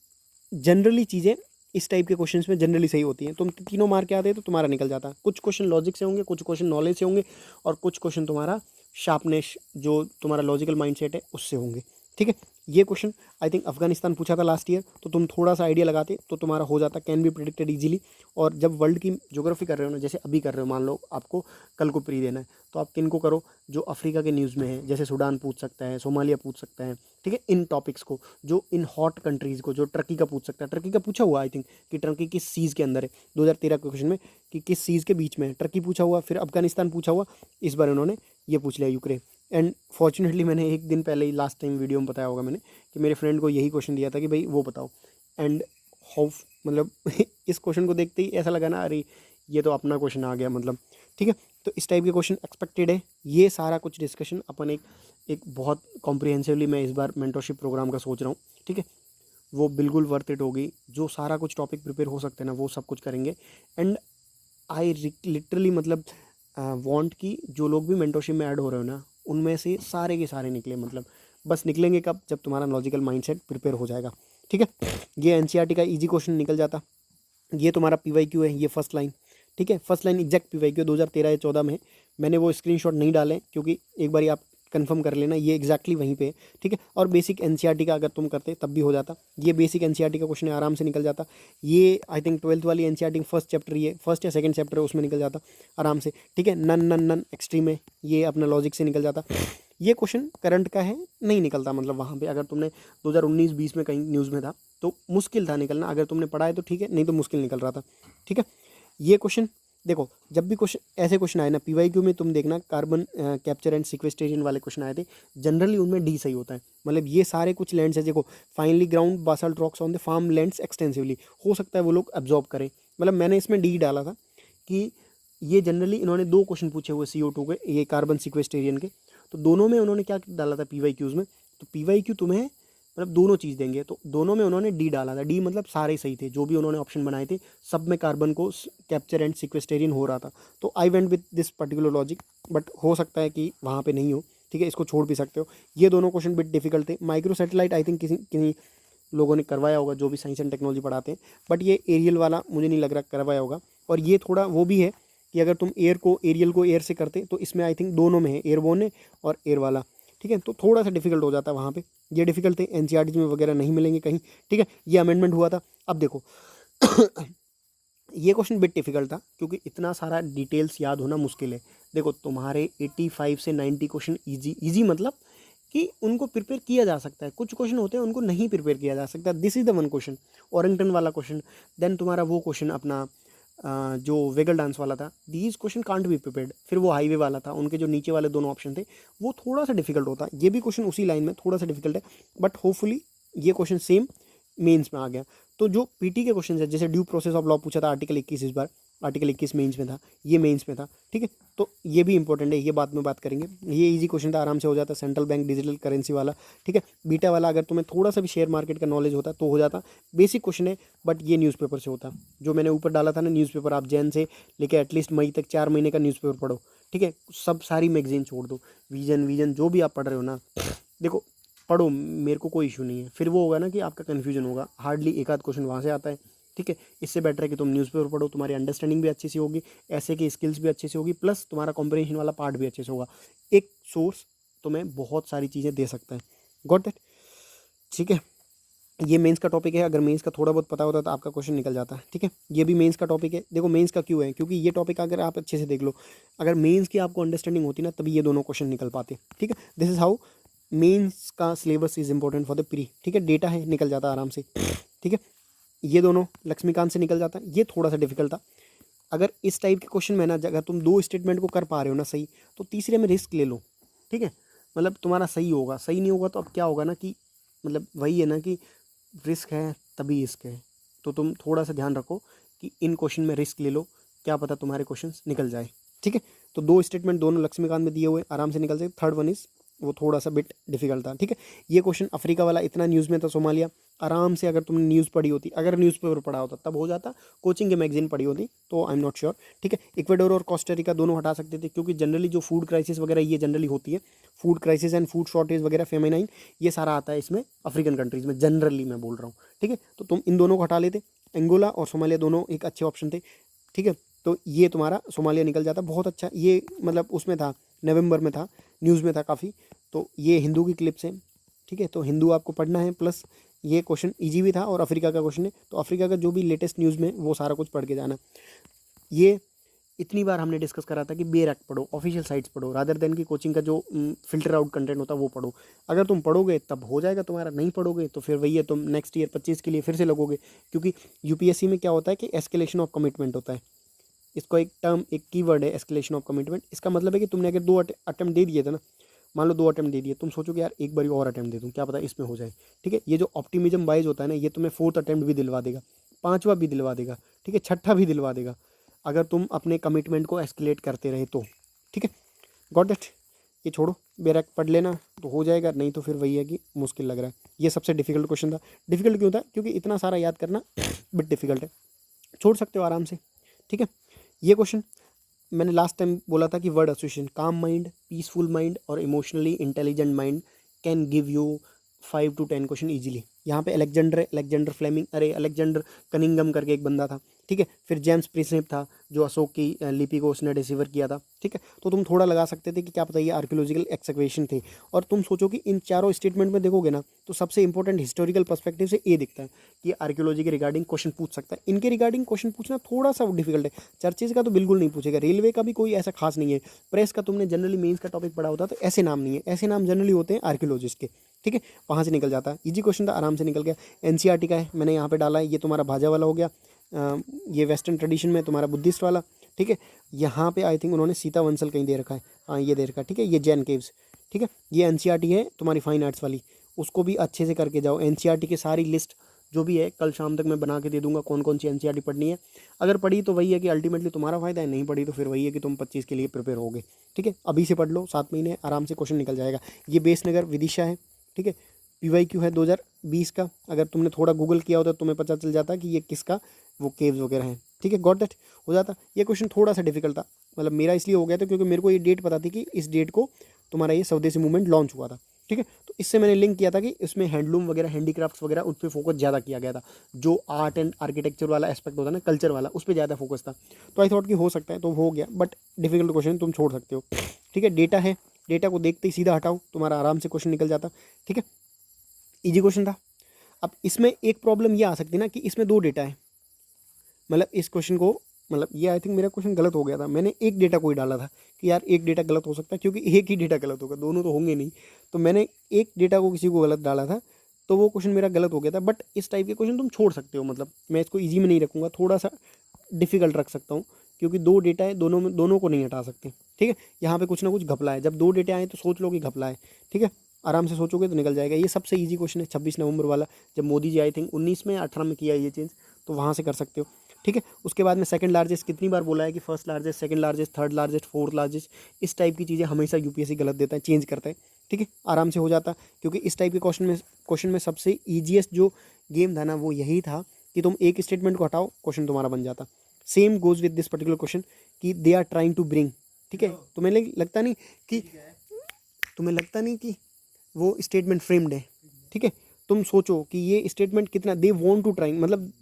Speaker 1: जनरली चीज़ें इस टाइप के क्वेश्चंस में जनरली सही होती हैं, तुम तीनों मार के आते हैं तो तुम्हारा निकल जाता है। कुछ क्वेश्चन लॉजिक से होंगे, कुछ क्वेश्चन नॉलेज से होंगे, और कुछ क्वेश्चन तुम्हारा शार्पनेस, जो तुम्हारा लॉजिकल माइंडसेट है उससे होंगे, ठीक है। ये क्वेश्चन आई थिंक अफगानिस्तान पूछा था लास्ट ईयर, तो तुम थोड़ा सा आइडिया लगाते तो तुम्हारा हो जाता, कैन बी प्रिडिक्टेड इजीली। और जब वर्ल्ड की ज्योग्राफी कर रहे हो ना, जैसे अभी कर रहे हो, मान लो आपको कल को प्री देना है, तो आप किन को करो, जो अफ्रीका के न्यूज़ में है, जैसे सूडान पूछ सकता है, सोमालिया पूछ सकता है, ठीक है, इन टॉपिक्स को, जो इन हॉट कंट्रीज़ को, जो टर्की का पूछ सकता है, टर्की का पूछा हुआ आई थिंक कि टर्की किस सीज़ के अंदर है, 2013 के क्वेश्चन में कि किस सीज़ के बीच में है, टर्की पूछा हुआ, फिर अफगानिस्तान पूछा हुआ, इस बार उन्होंने ये पूछ लिया यूक्रेन। एंड फॉर्चुनेटली मैंने एक दिन पहले ही लास्ट टाइम वीडियो में बताया होगा मैंने कि मेरे फ्रेंड को यही क्वेश्चन दिया था कि भाई वो बताओ, एंड हाउ, मतलब इस क्वेश्चन को देखते ही ऐसा लगा ना, अरे ये तो अपना क्वेश्चन आ गया, मतलब, ठीक है। तो इस टाइप के क्वेश्चन एक्सपेक्टेड है। ये सारा कुछ डिस्कशन अपन एक बहुत कॉम्प्रिहेंसिवली मैं इस बार मेंटरशिप प्रोग्राम का सोच रहा हूँ, ठीक है, वो बिल्कुल वर्थ इट होगी। जो सारा कुछ टॉपिक प्रिपेयर हो सकते हैं ना, वो सब कुछ करेंगे। एंड आई लिटरली मतलब वांट कि जो लोग भी मेंटरशिप में ऐड हो रहे हो ना, उनमें से सारे के सारे निकले, मतलब बस निकलेंगे कब, जब तुम्हारा लॉजिकल माइंडसेट प्रिपेयर हो जाएगा, ठीक है। ये NCERT का इजी क्वेश्चन निकल जाता। ये तुम्हारा PYQ है, ये फर्स्ट लाइन, ठीक है, फर्स्ट लाइन एग्जैक्ट PYQ 2013 या 14 में। मैंने वो स्क्रीनशॉट नहीं डाले, क्योंकि एक बार आप कंफर्म कर लेना, ये एग्जैक्टली वहीं पे है, ठीक है। और बेसिक NCERT का अगर तुम करते तब भी हो जाता। ये बेसिक NCERT का क्वेश्चन है, आराम से निकल जाता। ये आई थिंक 12th वाली NCERT फर्स्ट चैप्टर, ये फर्स्ट या सेकंड चैप्टर है, उसमें निकल जाता आराम से, ठीक है। नन नन नन एक्सट्रीम है, ये अपना लॉजिक से निकल जाता। ये क्वेश्चन करंट का है, नहीं निकलता, मतलब वहाँ पे अगर तुमने 2019-20 में कहीं न्यूज़ में था तो मुश्किल था निकलना, अगर तुमने पढ़ा है तो ठीक है, नहीं तो मुश्किल निकल रहा था, ठीक है। ये क्वेश्चन देखो, जब भी क्वेश्चन ऐसे क्वेश्चन आए ना PYQ में, तुम देखना कार्बन कैप्चर एंड सिक्वेस्ट्रेशन वाले क्वेश्चन आए थे, जनरली उनमें डी सही होता है। मतलब ये सारे कुछ लैंड्स है, देखो, finally ground basalt rocks on the farm lands extensively, हो सकता है वो लोग एब्जॉर्ब करें, मतलब मैंने इसमें डी डाला था कि ये जनरली इन्होंने 2 क्वेश्चन पूछे हुए CO2 के, ये कार्बन सिक्वेस्ट्रेशन के, तो दोनों में उन्होंने क्या डाला था PYQs में, तो PYQ तुम्हें मतलब दोनों चीज़ देंगे, तो दोनों में उन्होंने डी डाला था। डी मतलब सारे सही थे, जो भी उन्होंने ऑप्शन बनाए थे, सब में कार्बन को कैप्चर एंड सिक्वेस्टेरियन हो रहा था। तो I went with this particular logic, but हो सकता है कि वहाँ पे नहीं हो, ठीक है, इसको छोड़ भी सकते हो। ये दोनों क्वेश्चन बिट डिफिकल्ट थे। माइक्रो सैटेलाइट आई थिंक किसी लोगों ने करवाया होगा, जो भी साइंस एंड टेक्नोलॉजी पढ़ाते हैं, बट ये एरियल वाला मुझे नहीं लग रहा करवाया होगा। और ये थोड़ा वो भी है कि अगर तुम एरियल को एयर से करते तो इसमें आई थिंक दोनों में है, एयरबोर्न है और एयर वाला, ठीक है, तो थोड़ा सा डिफिकल्ट हो जाता है वहाँ पे। ये डिफिकल्ट थे, NCERT में वगैरह नहीं मिलेंगे कहीं, ठीक है। ये अमेंडमेंट हुआ था। अब देखो ये क्वेश्चन बिट डिफिकल्ट था क्योंकि इतना सारा डिटेल्स याद होना मुश्किल है। देखो तुम्हारे 85 से 90 क्वेश्चन इजी मतलब कि उनको प्रिपेयर किया जा सकता है, कुछ क्वेश्चन होते हैं उनको नहीं प्रिपेयर किया जा सकता। This is the one question, ओरिंगटन वाला क्वेश्चन, देन तुम्हारा वो क्वेश्चन अपना जो वेगल डांस वाला था, these question can't be prepared. फिर वो हाईवे वाला था, उनके जो नीचे वाले दोनों ऑप्शन थे वो थोड़ा सा डिफिकल्ट होता। ये भी क्वेश्चन उसी लाइन में थोड़ा सा डिफिकल्ट है, बट होपफुली ये क्वेश्चन सेम मेंस में आ गया। तो जो पीटी के क्वेश्चन है, जैसे ड्यू प्रोसेस ऑफ लॉ पूछा था आर्टिकल 21, इस बार आर्टिकल 21 मेंस में था, ये मेंस में था, ठीक है। तो ये भी इंपॉर्टेंट है, ये बाद में बात करेंगे। ये इजी क्वेश्चन था, आराम से हो जाता, सेंट्रल बैंक डिजिटल करेंसी वाला, ठीक है। बीटा वाला अगर तुम्हें थोड़ा सा भी शेयर मार्केट का नॉलेज होता तो हो जाता, बेसिक क्वेश्चन है, बट ये न्यूज़पेपर से होता। जो मैंने ऊपर डाला था ना न्यूज़पेपर, आप जैन से लेकर एटलीस्ट मई तक 4 महीने का न्यूज़पेपर पढ़ो, ठीक है। सब सारी मैगजीन छोड़ दो, विजन जो भी आप पढ़ रहे हो ना, देखो पढ़ो, मेरे को कोई इशू नहीं है। फिर वो होगा ना कि आपका कन्फ्यूजन होगा, हार्डली एक आध क्वेश्चन वहाँ से आता है, ठीक है। इससे बेटर है कि तुम न्यूज़पेपर पढ़ो, तुम्हारी अंडरस्टैंडिंग भी अच्छी सी होगी, ऐसे की स्किल्स भी अच्छी सी होगी, प्लस तुम्हारा कॉम्प्रिहेंशन वाला पार्ट भी अच्छे से होगा। एक सोर्स तुम्हें बहुत सारी चीज़ें दे सकता है, गॉट दैट, ठीक है। ये मेंस का टॉपिक है, अगर मेंस का थोड़ा बहुत पता होता तो आपका क्वेश्चन निकल जाता है, ठीक है। ये भी मेंस का टॉपिक है। देखो मेंस का क्यों है, क्योंकि ये टॉपिक अगर आप अच्छे से देख लो, अगर मेंस की आपको अंडरस्टैंडिंग होती ना, तभी ये दोनों क्वेश्चन निकल पाते, ठीक है। दिस इज हाउ मेंस का syllabus is important for the pre, ठीक है। डेटा है, निकल जाता आराम से, ठीक है। ये दोनों लक्ष्मीकांत से निकल जाता है, ये थोड़ा सा डिफिकल्ट था। अगर इस टाइप के क्वेश्चन में ना, अगर तुम 2 स्टेटमेंट को कर पा रहे हो ना सही, तो तीसरे में रिस्क ले लो, ठीक है। मतलब तुम्हारा सही होगा, सही नहीं होगा तो अब क्या होगा ना कि मतलब वही है ना कि रिस्क है तभी रिस्क है। तो तुम थोड़ा सा ध्यान रखो कि इन क्वेश्चन में रिस्क ले लो, क्या पता तुम्हारे क्वेश्चन निकल जाए, ठीक है। तो 2 स्टेटमेंट दोनों लक्ष्मीकांत में दिए हुए, आराम से निकल जाए। थर्ड वन इज वो थोड़ा सा बिट डिफिकल्ट था, ठीक है। ये क्वेश्चन अफ्रीका वाला इतना न्यूज़ में था, सोमालिया, आराम से अगर तुमने न्यूज़ पढ़ी होती, अगर न्यूज़पेपर पढ़ा होता तब हो जाता, कोचिंग के मैगजीन पढ़ी होती तो आई एम नॉट श्योर, ठीक है। इक्वेडोर और कोस्टारिका दोनों हटा सकते थे, क्योंकि जनरली जो फूड क्राइसिस वगैरह ये जनरली होती है, food crisis and food shortage वगैरह, फेमिनाइन, ये सारा आता है इसमें अफ्रीकन कंट्रीज़ में, जनरली मैं बोल रहा हूँ, ठीक है। तो तुम इन दोनों को हटा लेते, एंगोला और सोमालिया दोनों एक अच्छे ऑप्शन थे, ठीक है। तो ये तुम्हारा सोमालिया निकल जाता, बहुत अच्छा। ये मतलब उसमें था, नवंबर में था, न्यूज़ में था काफ़ी। तो ये हिंदू की क्लिप्स हैं, ठीक है। तो हिंदू आपको पढ़ना है, प्लस ये क्वेश्चन इजी भी था और अफ्रीका का क्वेश्चन है, तो अफ्रीका का जो भी लेटेस्ट न्यूज़ में वो सारा कुछ पढ़ के जाना। ये इतनी बार हमने डिस्कस करा था कि बेर एक्ट पढ़ो, ऑफिशियल साइट्स पढ़ो, रादर देन की कोचिंग का जो फिल्टर आउट कंटेंट होता है वो पढ़ो। अगर तुम पढ़ोगे तब हो जाएगा तुम्हारा, नहीं पढ़ोगे तो फिर वही है, तुम नेक्स्ट ईयर 25 के लिए फिर से लगोगे। क्योंकि यूपीएससी में क्या होता है कि एस्केलेशन ऑफ कमिटमेंट होता है, इसको एक टर्म, एक कीवर्ड है एस्केलेशन ऑफ कमिटमेंट। इसका मतलब है कि तुमने अगर 2 अटेम्प्ट दे दिए थे ना, मान लो 2 अटेम्प्ट दे दिए, तुम सोचोगे यार एक बार और अटेम्प्ट दे दूँ, क्या पता इसमें हो जाए, ठीक है। ये जो ऑप्टिमिज्म बाइज होता है ना, ये तुम्हें 4th अटेम्प्ट भी दिलवा देगा, 5वां भी दिलवा देगा, ठीक है, 6ठा भी दिलवा देगा, अगर तुम अपने कमिटमेंट को एस्केलेट करते रहे तो, ठीक है। Got that. ये छोड़ो, बेरक पढ़ लेना तो हो जाएगा, नहीं तो फिर वही है कि मुश्किल लग रहा है। ये सबसे डिफिकल्ट क्वेश्चन था। डिफिकल्ट क्यों था, क्योंकि इतना सारा याद करना बिट डिफिकल्ट है, छोड़ सकते हो आराम से, ठीक है। ये क्वेश्चन मैंने लास्ट टाइम बोला था कि word association, calm mind, peaceful mind और emotionally intelligent mind can give you 5 to 10 question easily. यहाँ पे अलेक्जेंडर फ्लेमिंग, अरे अलेक्जेंडर कनिंगम करके एक बंदा था, ठीक है। फिर जेम्स प्रिंसेप था जो अशोक की लिपि को उसने डिसीवर किया था, ठीक है। तो तुम थोड़ा लगा सकते थे कि क्या पता ये आर्कियोलॉजिकल एक्सकवेशन थे। और तुम सोचो कि इन चारों स्टेटमेंट में देखोगे ना, तो सबसे इंपॉर्टेंट हिस्टोरिकल पर्सपेक्टिव से ये दिखता है कि आर्कियोलॉजी के रिगार्डिंग क्वेश्चन पूछ सकता है। इनके रिगार्डिंग क्वेश्चन पूछना थोड़ा सा डिफिकल्ट है। चर्चेज का तो बिल्कुल नहीं पूछेगा, रेलवे का भी कोई ऐसा खास नहीं है, प्रेस का तुमने जनरली मेंस का टॉपिक पढ़ा होता तो ऐसे नाम नहीं है, ऐसे नाम जनरली होते हैं आर्कियोलॉजिस्ट के, ठीक है। वहाँ से निकल जाता है, इजी क्वेश्चन था, आराम से निकल गया। एनसीईआरटी का है, मैंने यहाँ पे डाला है, ये तुम्हारा भाजा वाला हो गया, ये वेस्टर्न ट्रेडिशन में तुम्हारा बुद्धिस्ट वाला, ठीक है। यहाँ पे आई थिंक उन्होंने सीता वंशल कहीं दे रखा है, हाँ ये दे रखा है, ठीक है। ये जैन केव्स, ठीक है। ये एनसीईआरटी है तुम्हारी फाइन आर्ट्स वाली, उसको भी अच्छे से करके जाओ। एनसीईआरटी की सारी लिस्ट जो भी है कल शाम तक मैं बना के दे दूंगा, कौन कौन सी एनसीईआरटी पढ़नी है। अगर पढ़ी तो वही है कि अल्टीमेटली तुम्हारा फायदा है, नहीं पढ़ी तो फिर वही है कि तुम 25 के लिए प्रिपेयर होगे, ठीक है। अभी से पढ़ लो, 7 महीने आराम से क्वेश्चन निकल जाएगा। ये बेसनगर विदिशा है, ठीक है। पीवाईक्यू है 2020 का, अगर तुमने थोड़ा गूगल किया होता तो तुम्हें पता चल जाता कि ये किसका वो केव्स वगैरह हैं, ठीक है। गॉट दैट, हो जाता। ये क्वेश्चन थोड़ा सा डिफिकल्ट था, मतलब मेरा इसलिए हो गया था क्योंकि मेरे को ये डेट पता थी कि इस डेट को तुम्हारा ये स्वदेशी मूवमेंट लॉन्च हुआ था, ठीक है। तो इससे मैंने लिंक किया था कि इसमें हैंडलूम वगैरह, हैंडीक्राफ्ट्स वगैरह, उस पर फोकस ज़्यादा किया गया था। जो आर्ट एंड आर्किटेक्चर वाला एस्पेक्ट होता है ना, कल्चर वाला, उस पर ज़्यादा फोकस था। तो आई थॉट कि हो सकता है, तो हो गया, बट डिफिकल्ट क्वेश्चन तुम छोड़ सकते हो, ठीक है। डेटा है, डेटा को देखते ही सीधा हटाओ, तुम्हारा आराम से क्वेश्चन निकल जाता, ठीक है। इजी क्वेश्चन था। अब इसमें एक प्रॉब्लम ये आ सकती है ना कि इसमें 2 डेटा है, मतलब इस क्वेश्चन को, मतलब ये आई थिंक मेरा क्वेश्चन गलत हो गया था, मैंने एक डेटा को ही डाला था कि यार एक डेटा गलत हो सकता है, क्योंकि एक ही डेटा गलत होगा, दोनों तो होंगे नहीं, तो मैंने एक डेटा को किसी को गलत डाला था, तो वो क्वेश्चन मेरा गलत हो गया था। बट इस टाइप के क्वेश्चन तुम छोड़ सकते हो, मतलब मैं इसको ईजी में नहीं रखूँगा, थोड़ा सा डिफिकल्ट रख सकता हूँ, क्योंकि दो डेटा है, दोनों में दोनों को नहीं हटा सकते, ठीक है। यहाँ पे कुछ ना कुछ घपला है, जब दो डेटा आए तो सोच लो कि घपला है, ठीक है, आराम से सोचोगे तो निकल जाएगा। ये सबसे इजी क्वेश्चन है 26 नवंबर वाला, जब मोदी जी आई थिंक 19 में 18 में किया ये चेंज, तो वहाँ से कर सकते हो, ठीक है। उसके बाद में सेकंड लार्जेस्ट कितनी बार बोला है कि first largest, second largest, third largest, fourth largest, इस टाइप की चीज़ें हमेशा यूपीएससी गलत देता है, चेंज करता है, ठीक है, आराम से हो जाता, क्योंकि इस टाइप के क्वेश्चन में सबसे ईजीएस्ट जो गेम था ना वो यही था कि तुम एक स्टेटमेंट को हटाओ, क्वेश्चन तुम्हारा बन जाता। Same goes with this particular question कि they are trying to bring, ठीक है, तुम्हें लगता नहीं कि वो स्टेटमेंट फ्रेम्ड है, ठीक है। तुम सोचो कि ये स्टेटमेंट कितना, दे वॉन्ट टू ट्राइंग मतलब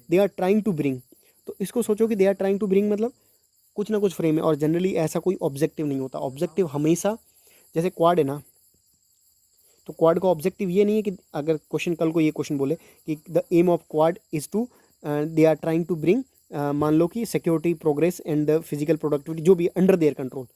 Speaker 1: they are trying to bring, तो इसको सोचो कि they are trying to bring मतलब कुछ ना कुछ फ्रेम है, और जनरली ऐसा कोई ऑब्जेक्टिव नहीं होता। ऑब्जेक्टिव हमेशा, जैसे क्वाड है ना, तो क्वाड का ऑब्जेक्टिव ये नहीं है कि अगर क्वेश्चन कल को ये क्वेश्चन बोले कि the aim of Quad is to, they are trying to bring, मान लो कि security, progress and the physical productivity जो भी अंडर देयर कंट्रोल,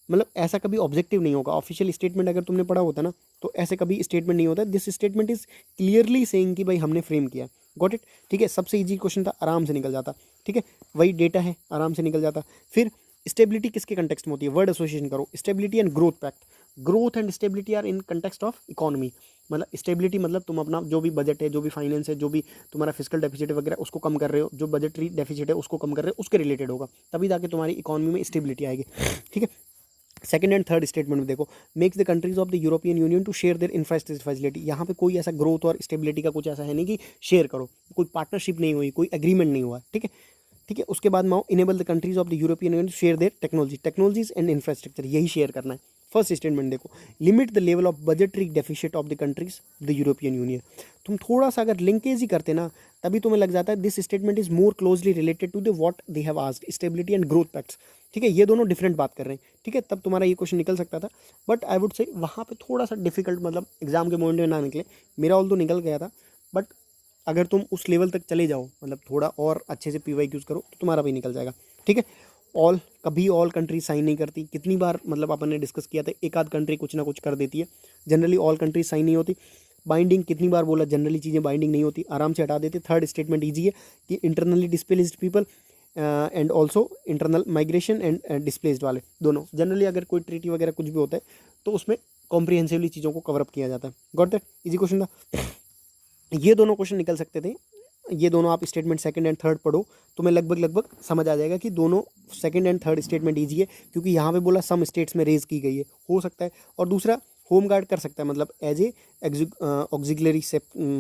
Speaker 1: मतलब ऐसा कभी ऑब्जेक्टिव नहीं होगा। ऑफिशियल स्टेटमेंट अगर तुमने पढ़ा होता ना, तो ऐसे कभी स्टेटमेंट नहीं होता। This statement is clearly saying कि भाई हमने फ्रेम किया, गॉट इट, ठीक है। सबसे इजी क्वेश्चन था, आराम से निकल जाता, ठीक है। वही डेटा है, आराम से निकल जाता। फिर स्टेबिलिटी किसके कंटेक्स्ट में होती है, वर्ड एसोसिएशन करो, stability and growth pact. Growth and stability are in context of economy, मतलब स्टेबिलिटी मतलब तुम अपना जो भी बजट है, जो भी फाइनेंस है, जो भी तुम्हारा फिजिकल डेफिसिट वगैरह उसको कम कर रहे हो, जो बजटरी डेफिसिट है उसको कम कर रहे हो, उसके रिलेटेड होगा, तभी जाके तुम्हारी इकोनॉमी में स्टेबिलिटी आएगी, ठीक है। सेकंड एंड थर्ड स्टेटमेंट में देखो, makes the countries of the European Union to share their infrastructure facility. यहाँ पे कोई ऐसा ग्रोथ और स्टेबिलिटी का कुछ ऐसा है नहीं कि शेयर करो, कोई पार्टनरशिप नहीं हुई, कोई एग्रीमेंट नहीं हुआ, ठीक है, ठीक है। उसके बाद माओ enable the countries of the European Union to share their technologies and infrastructure, यही शेयर करना है। फर्स्ट स्टेटमेंट देखो, limit the level of budgetary deficit of the countries the European Union. तुम थोड़ा सा अगर लिंकेज ही करते ना, तभी तुम्हें लग जाता है this statement is more closely related to the what they have asked, stability and growth pacts, ठीक है। ये दोनों डिफरेंट बात कर रहे हैं, ठीक है, तब तुम्हारा ये क्वेश्चन निकल सकता था। बट आई वुड से वहाँ पे थोड़ा सा डिफिकल्ट, मतलब एग्जाम के मोमेंट में ना निकले, मेरा ऑल तो निकल गया था, बट अगर तुम उस लेवल तक चले जाओ, मतलब थोड़ा और अच्छे से PYQs करो, तो तुम्हारा भी निकल जाएगा, ठीक है। कभी ऑल कंट्री साइन नहीं करती, कितनी बार मतलब अपन ने डिस्कस किया था, एक आध कंट्री कुछ ना कुछ कर देती है, जनरली ऑल कंट्री साइन नहीं होती। बाइंडिंग कितनी बार बोला, जनरली चीज़ें बाइंडिंग नहीं होती, आराम से हटा देते। थर्ड स्टेटमेंट ईजी है कि internally displaced people and also internal migration and displaced वाले दोनों, जनरली अगर कोई ट्रीटी वगैरह कुछ भी होता है तो उसमें कॉम्प्रिहेंसिवली चीज़ों को कवरअप किया जाता है, गॉट दैट, इजी क्वेश्चन था। ये दोनों क्वेश्चन निकल सकते थे, ये दोनों आप स्टेटमेंट सेकंड एंड थर्ड पढ़ो, तुम्हें लगभग समझ आ जाएगा कि दोनों second and third statement easy है, क्योंकि यहाँ पे बोला सम स्टेट्स में रेज की गई है, हो सकता है। और दूसरा होम गार्ड कर सकता है, मतलब एज ए ऑक्सिलरी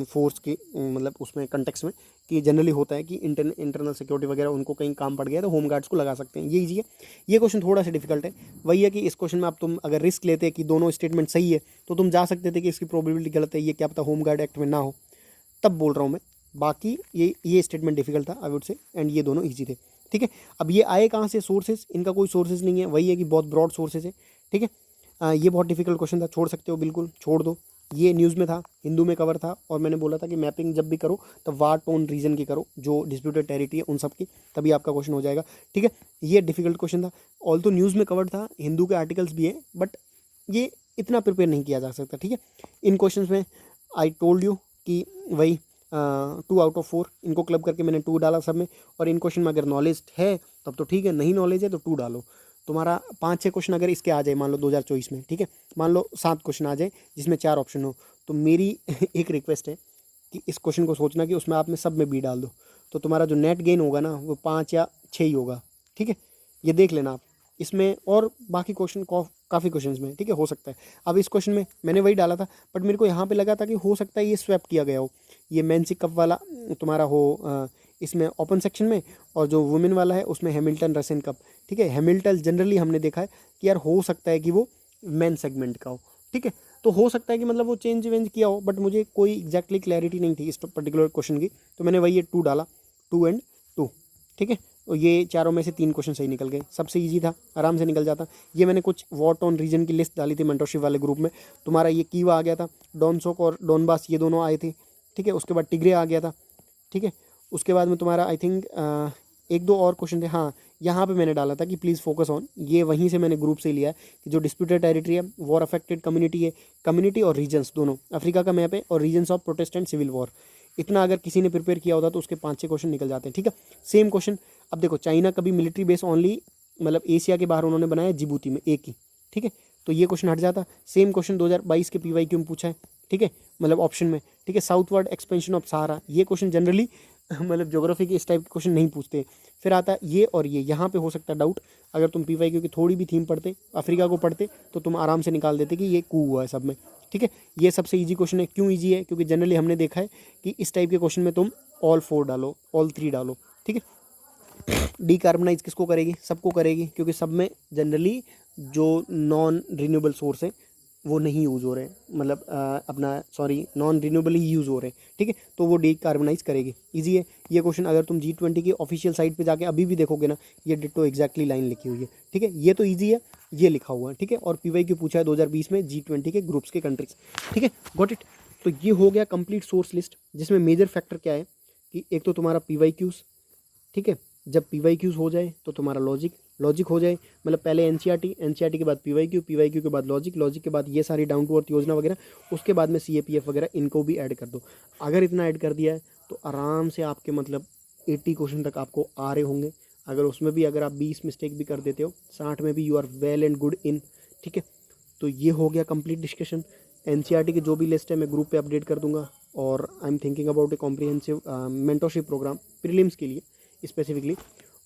Speaker 1: फोर्स के मतलब उसमें कंटेक्स में, कि जनरली होता है कि इंटरनल सिक्योरिटी वगैरह उनको कहीं काम पड़ गया तो होम गार्ड्स को लगा सकते हैं, ये ईजी है। ये क्वेश्चन थोड़ा सा डिफिकल्ट है, वही है कि इस क्वेश्चन में आप तुम अगर रिस्क लेते कि दोनों स्टेटमेंट सही है, तो तुम जा सकते थे कि इसकी प्रोबेबिलिटी गलत है, ये क्या पता होम गार्ड एक्ट में ना हो, तब बोल रहा हूँ मैं। बाकी ये स्टेटमेंट डिफिकल्ट था आई वुड से, एंड ये दोनों इजी थे, ठीक है। अब ये आए कहाँ से, सोर्सेज, इनका कोई सोर्सेज नहीं है, वही है कि बहुत ब्रॉड सोर्सेज है, ठीक है। ये बहुत डिफिकल्ट क्वेश्चन था, छोड़ सकते हो, बिल्कुल छोड़ दो। ये न्यूज़ में था, हिंदू में कवर था, और मैंने बोला था कि मैपिंग जब भी करो तो वार टोन रीजन की करो, जो डिस्प्यूटेड टेरिटरी है उन सब की, तभी आपका क्वेश्चन हो जाएगा, ठीक है। ये डिफिकल्ट क्वेश्चन था, ऑल तो न्यूज़ में कवर्ड था, हिंदू के आर्टिकल्स भी हैं, बट ये इतना प्रिपेयर नहीं किया जा सकता, ठीक है। इन क्वेश्चन में आई टोल्ड यू कि वही 2 आउट ऑफ 4 इनको क्लब करके मैंने 2 डाला सब में। और इन क्वेश्चन में अगर नॉलेज है तब तो ठीक है, नहीं नॉलेज है तो 2 डालो। तुम्हारा 5-6 क्वेश्चन अगर इसके आ जाए, मान लो 2024 में, ठीक है, मान लो 7 क्वेश्चन आ जाए जिसमें 4 ऑप्शन हो, तो मेरी एक रिक्वेस्ट है कि इस क्वेश्चन को सोचना कि उसमें आप में सब में बी डाल दो, तो तुम्हारा जो नेट गेन होगा ना वो 5 या 6 ही होगा, ठीक है। ये देख लेना आप इसमें, और बाकी क्वेश्चन काफ़ी क्वेश्चन में, ठीक है, हो सकता है। अब इस क्वेश्चन में मैंने वही डाला था, बट मेरे को यहाँ पे लगा था कि हो सकता है ये स्वैप किया गया हो, ये मेंस कप वाला तुम्हारा हो इसमें ओपन सेक्शन में, और जो वुमेन वाला है उसमें हैमिल्टन रसेन कप, ठीक है। हैमिल्टन जनरली हमने देखा है कि यार हो सकता है कि वो मेन सेगमेंट का हो, ठीक है, तो हो सकता है कि मतलब वो चेंज वेंज किया हो, बट मुझे कोई एग्जैक्टली क्लैरिटी नहीं थी इस पर्टिकुलर क्वेश्चन की, तो मैंने वही ये 2 डाला, 2 एंड 2, ठीक है। और ये चारों में से 3 क्वेश्चन सही निकल गए, सबसे इजी था, आराम से निकल जाता। ये मैंने कुछ वॉट ऑन रीजन की लिस्ट डाली थी मेंटरशिप वाले ग्रुप में, तुम्हारा ये कीवा आ गया था, डॉनसोक और डॉनबास ये दोनों आए थे, ठीक है। उसके बाद टिग्रे आ गया था, ठीक है। उसके बाद में तुम्हारा आई थिंक एक दो और क्वेश्चन थे, हाँ यहाँ पे मैंने डाला था कि प्लीज़ फोकस ऑन, ये वहीं से मैंने ग्रुप से लिया है कि जो डिस्प्यूटेड टेरिटरी है, वॉर अफेक्टेड कम्युनिटी है, कम्युनिटी और रीजन्स दोनों, अफ्रीका का मैप है, और regions of protestant civil war. इतना अगर किसी ने प्रिपेयर किया होता तो उसके 5-6 क्वेश्चन निकल जाते हैं, ठीक है। सेम क्वेश्चन, अब देखो चाइना कभी मिलिट्री बेस ओनली मतलब एशिया के बाहर उन्होंने बनाया जिबूती में एक ही, ठीक है, तो ये क्वेश्चन हट जाता। सेम क्वेश्चन 2022 के PYQ में पूछा है, ठीक है, मतलब ऑप्शन में, ठीक है। साउथवर्ड एक्सपेंशन ऑफ सहारा, ये क्वेश्चन जनरली मतलब ज्योग्राफी के इस टाइप के क्वेश्चन नहीं पूछते। फिर आता है ये और ये, यहाँ पे हो सकता है डाउट, अगर तुम PYQ की थोड़ी भी थीम पढ़ते, अफ्रीका को पढ़ते, तो तुम आराम से निकाल देते कि ये कू हुआ है सब में, ठीक है। ये सबसे ईजी क्वेश्चन है। क्यों ईजी है? क्योंकि जनरली हमने देखा है कि इस टाइप के क्वेश्चन में तुम ऑल 4 डालो, ऑल 3 डालो, ठीक है। डीकार्बनाइज किसको करेगी? सबको करेगी, क्योंकि सब में जनरली जो नॉन रिन्यूएबल सोर्स है वो नहीं यूज़ हो रहे हैं, मतलब नॉन रिन्यूएबल ही यूज़ हो रहे हैं, ठीक है, तो वो डीकार्बनाइज करेगी। इजी है ये क्वेश्चन। अगर तुम G20 की ऑफिशियल साइट पे जाके अभी भी देखोगे ना, ये डिट्टो एग्जैक्टली लाइन लिखी हुई है, ठीक है, ये तो ईजी है, ये लिखा हुआ है, ठीक है। और PYQ पूछा है 2020 में G20 के ग्रुप्स के कंट्रीज, ठीक है, गॉट इट। तो ये हो गया कंप्लीट सोर्स लिस्ट, जिसमें मेजर फैक्टर क्या है कि एक तो तुम्हारा PYQs, ठीक है, जब PYQs हो जाए तो तुम्हारा लॉजिक हो जाए, मतलब पहले NCERT के बाद PYQ के बाद लॉजिक के बाद ये सारी डाउन टू अर्थ योजना वगैरह, उसके बाद में CAPF वगैरह, इनको भी ऐड कर दो। अगर इतना ऐड कर दिया है तो आराम से आपके मतलब 80 क्वेश्चन तक आपको आ रहे होंगे। अगर उसमें भी अगर आप 20 मिस्टेक भी कर देते हो, 60 में भी you are well and good in, ठीक है। तो ये हो गया कंप्लीट डिस्कशन। NCERT की जो भी लिस्ट है मैं ग्रुप पे अपडेट कर दूंगा, और I am thinking about a comprehensive mentorship programme prelims के लिए स्पेसिफिकली।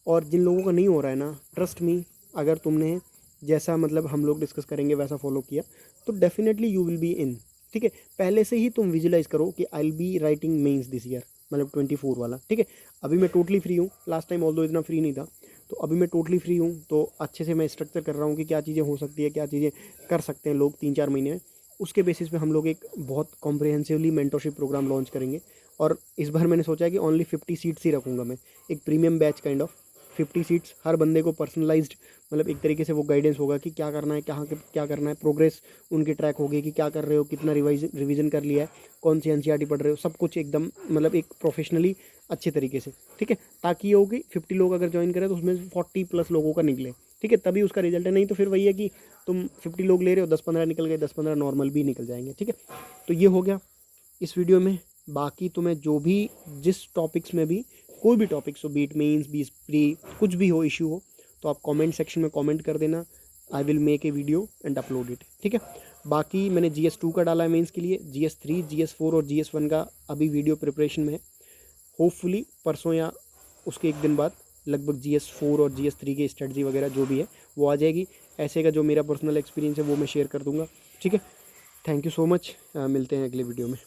Speaker 1: और जिन लोगों का नहीं हो रहा है ना, ट्रस्ट मी, अगर तुमने जैसा मतलब हम लोग डिस्कस करेंगे वैसा फॉलो किया तो definitely you will be in, ठीक है। पहले से ही तुम विजुलाइज करो कि I will be writing mains this year, मतलब 24 वाला, ठीक है। अभी मैं टोटली फ्री हूँ, लास्ट टाइम ऑल्दो इतना फ्री नहीं था, तो अभी मैं टोटली फ्री हूँ, तो अच्छे से मैं स्ट्रक्चर कर रहा हूँ कि क्या चीज़ें हो सकती है, क्या चीज़ें कर सकते हैं लोग 3-4 महीने में। उसके बेसिस पे हम लोग एक बहुत कॉम्प्रिहेंसिवली मेंटरशिप प्रोग्राम लॉन्च करेंगे। और इस बार मैंने सोचा है कि ओनली 50 सीट्स ही रखूँगा मैं, एक premium batch kind of 50 seats, हर बंदे को पर्सनलाइज्ड, मतलब एक तरीके से वो गाइडेंस होगा कि क्या करना है, कहाँ क्या करना है, प्रोग्रेस उनकी ट्रैक होगी कि क्या कर रहे हो, कितना रिवीजन कर लिया है, कौन सी NCERT पढ़ रहे हो, सब कुछ एकदम मतलब एक प्रोफेशनली अच्छे तरीके से, ठीक है। ताकि ये हो कि 50 लोग अगर ज्वाइन करें तो उसमें 40+ लोगों का निकले, ठीक है, तभी उसका रिजल्ट है। नहीं तो फिर वही है कि तुम 50 लोग ले रहे हो, 10-15 निकल गए, 10-15 नॉर्मल भी निकल जाएंगे, ठीक है। तो ये हो गया इस वीडियो में। बाकी तुम्हें जो भी जिस टॉपिक्स में भी कोई भी टॉपिक्स हो, बीट मेंस, बीट प्री, कुछ भी हो, इशू हो, तो आप कमेंट सेक्शन में कमेंट कर देना। I will make a video and upload it, ठीक है। बाकी मैंने GS2 का डाला है मेंस के लिए, GS3, GS4 और GS1 का अभी वीडियो प्रिपरेशन में है। होपफुली परसों या उसके एक दिन बाद लगभग GS4 और GS3 की स्ट्रेटजी वगैरह जो भी है वो आ जाएगी। ऐसे का जो मेरा पर्सनल एक्सपीरियंस है वो मैं शेयर कर दूंगा, ठीक है। थैंक यू सो मच, मिलते हैं अगले वीडियो में।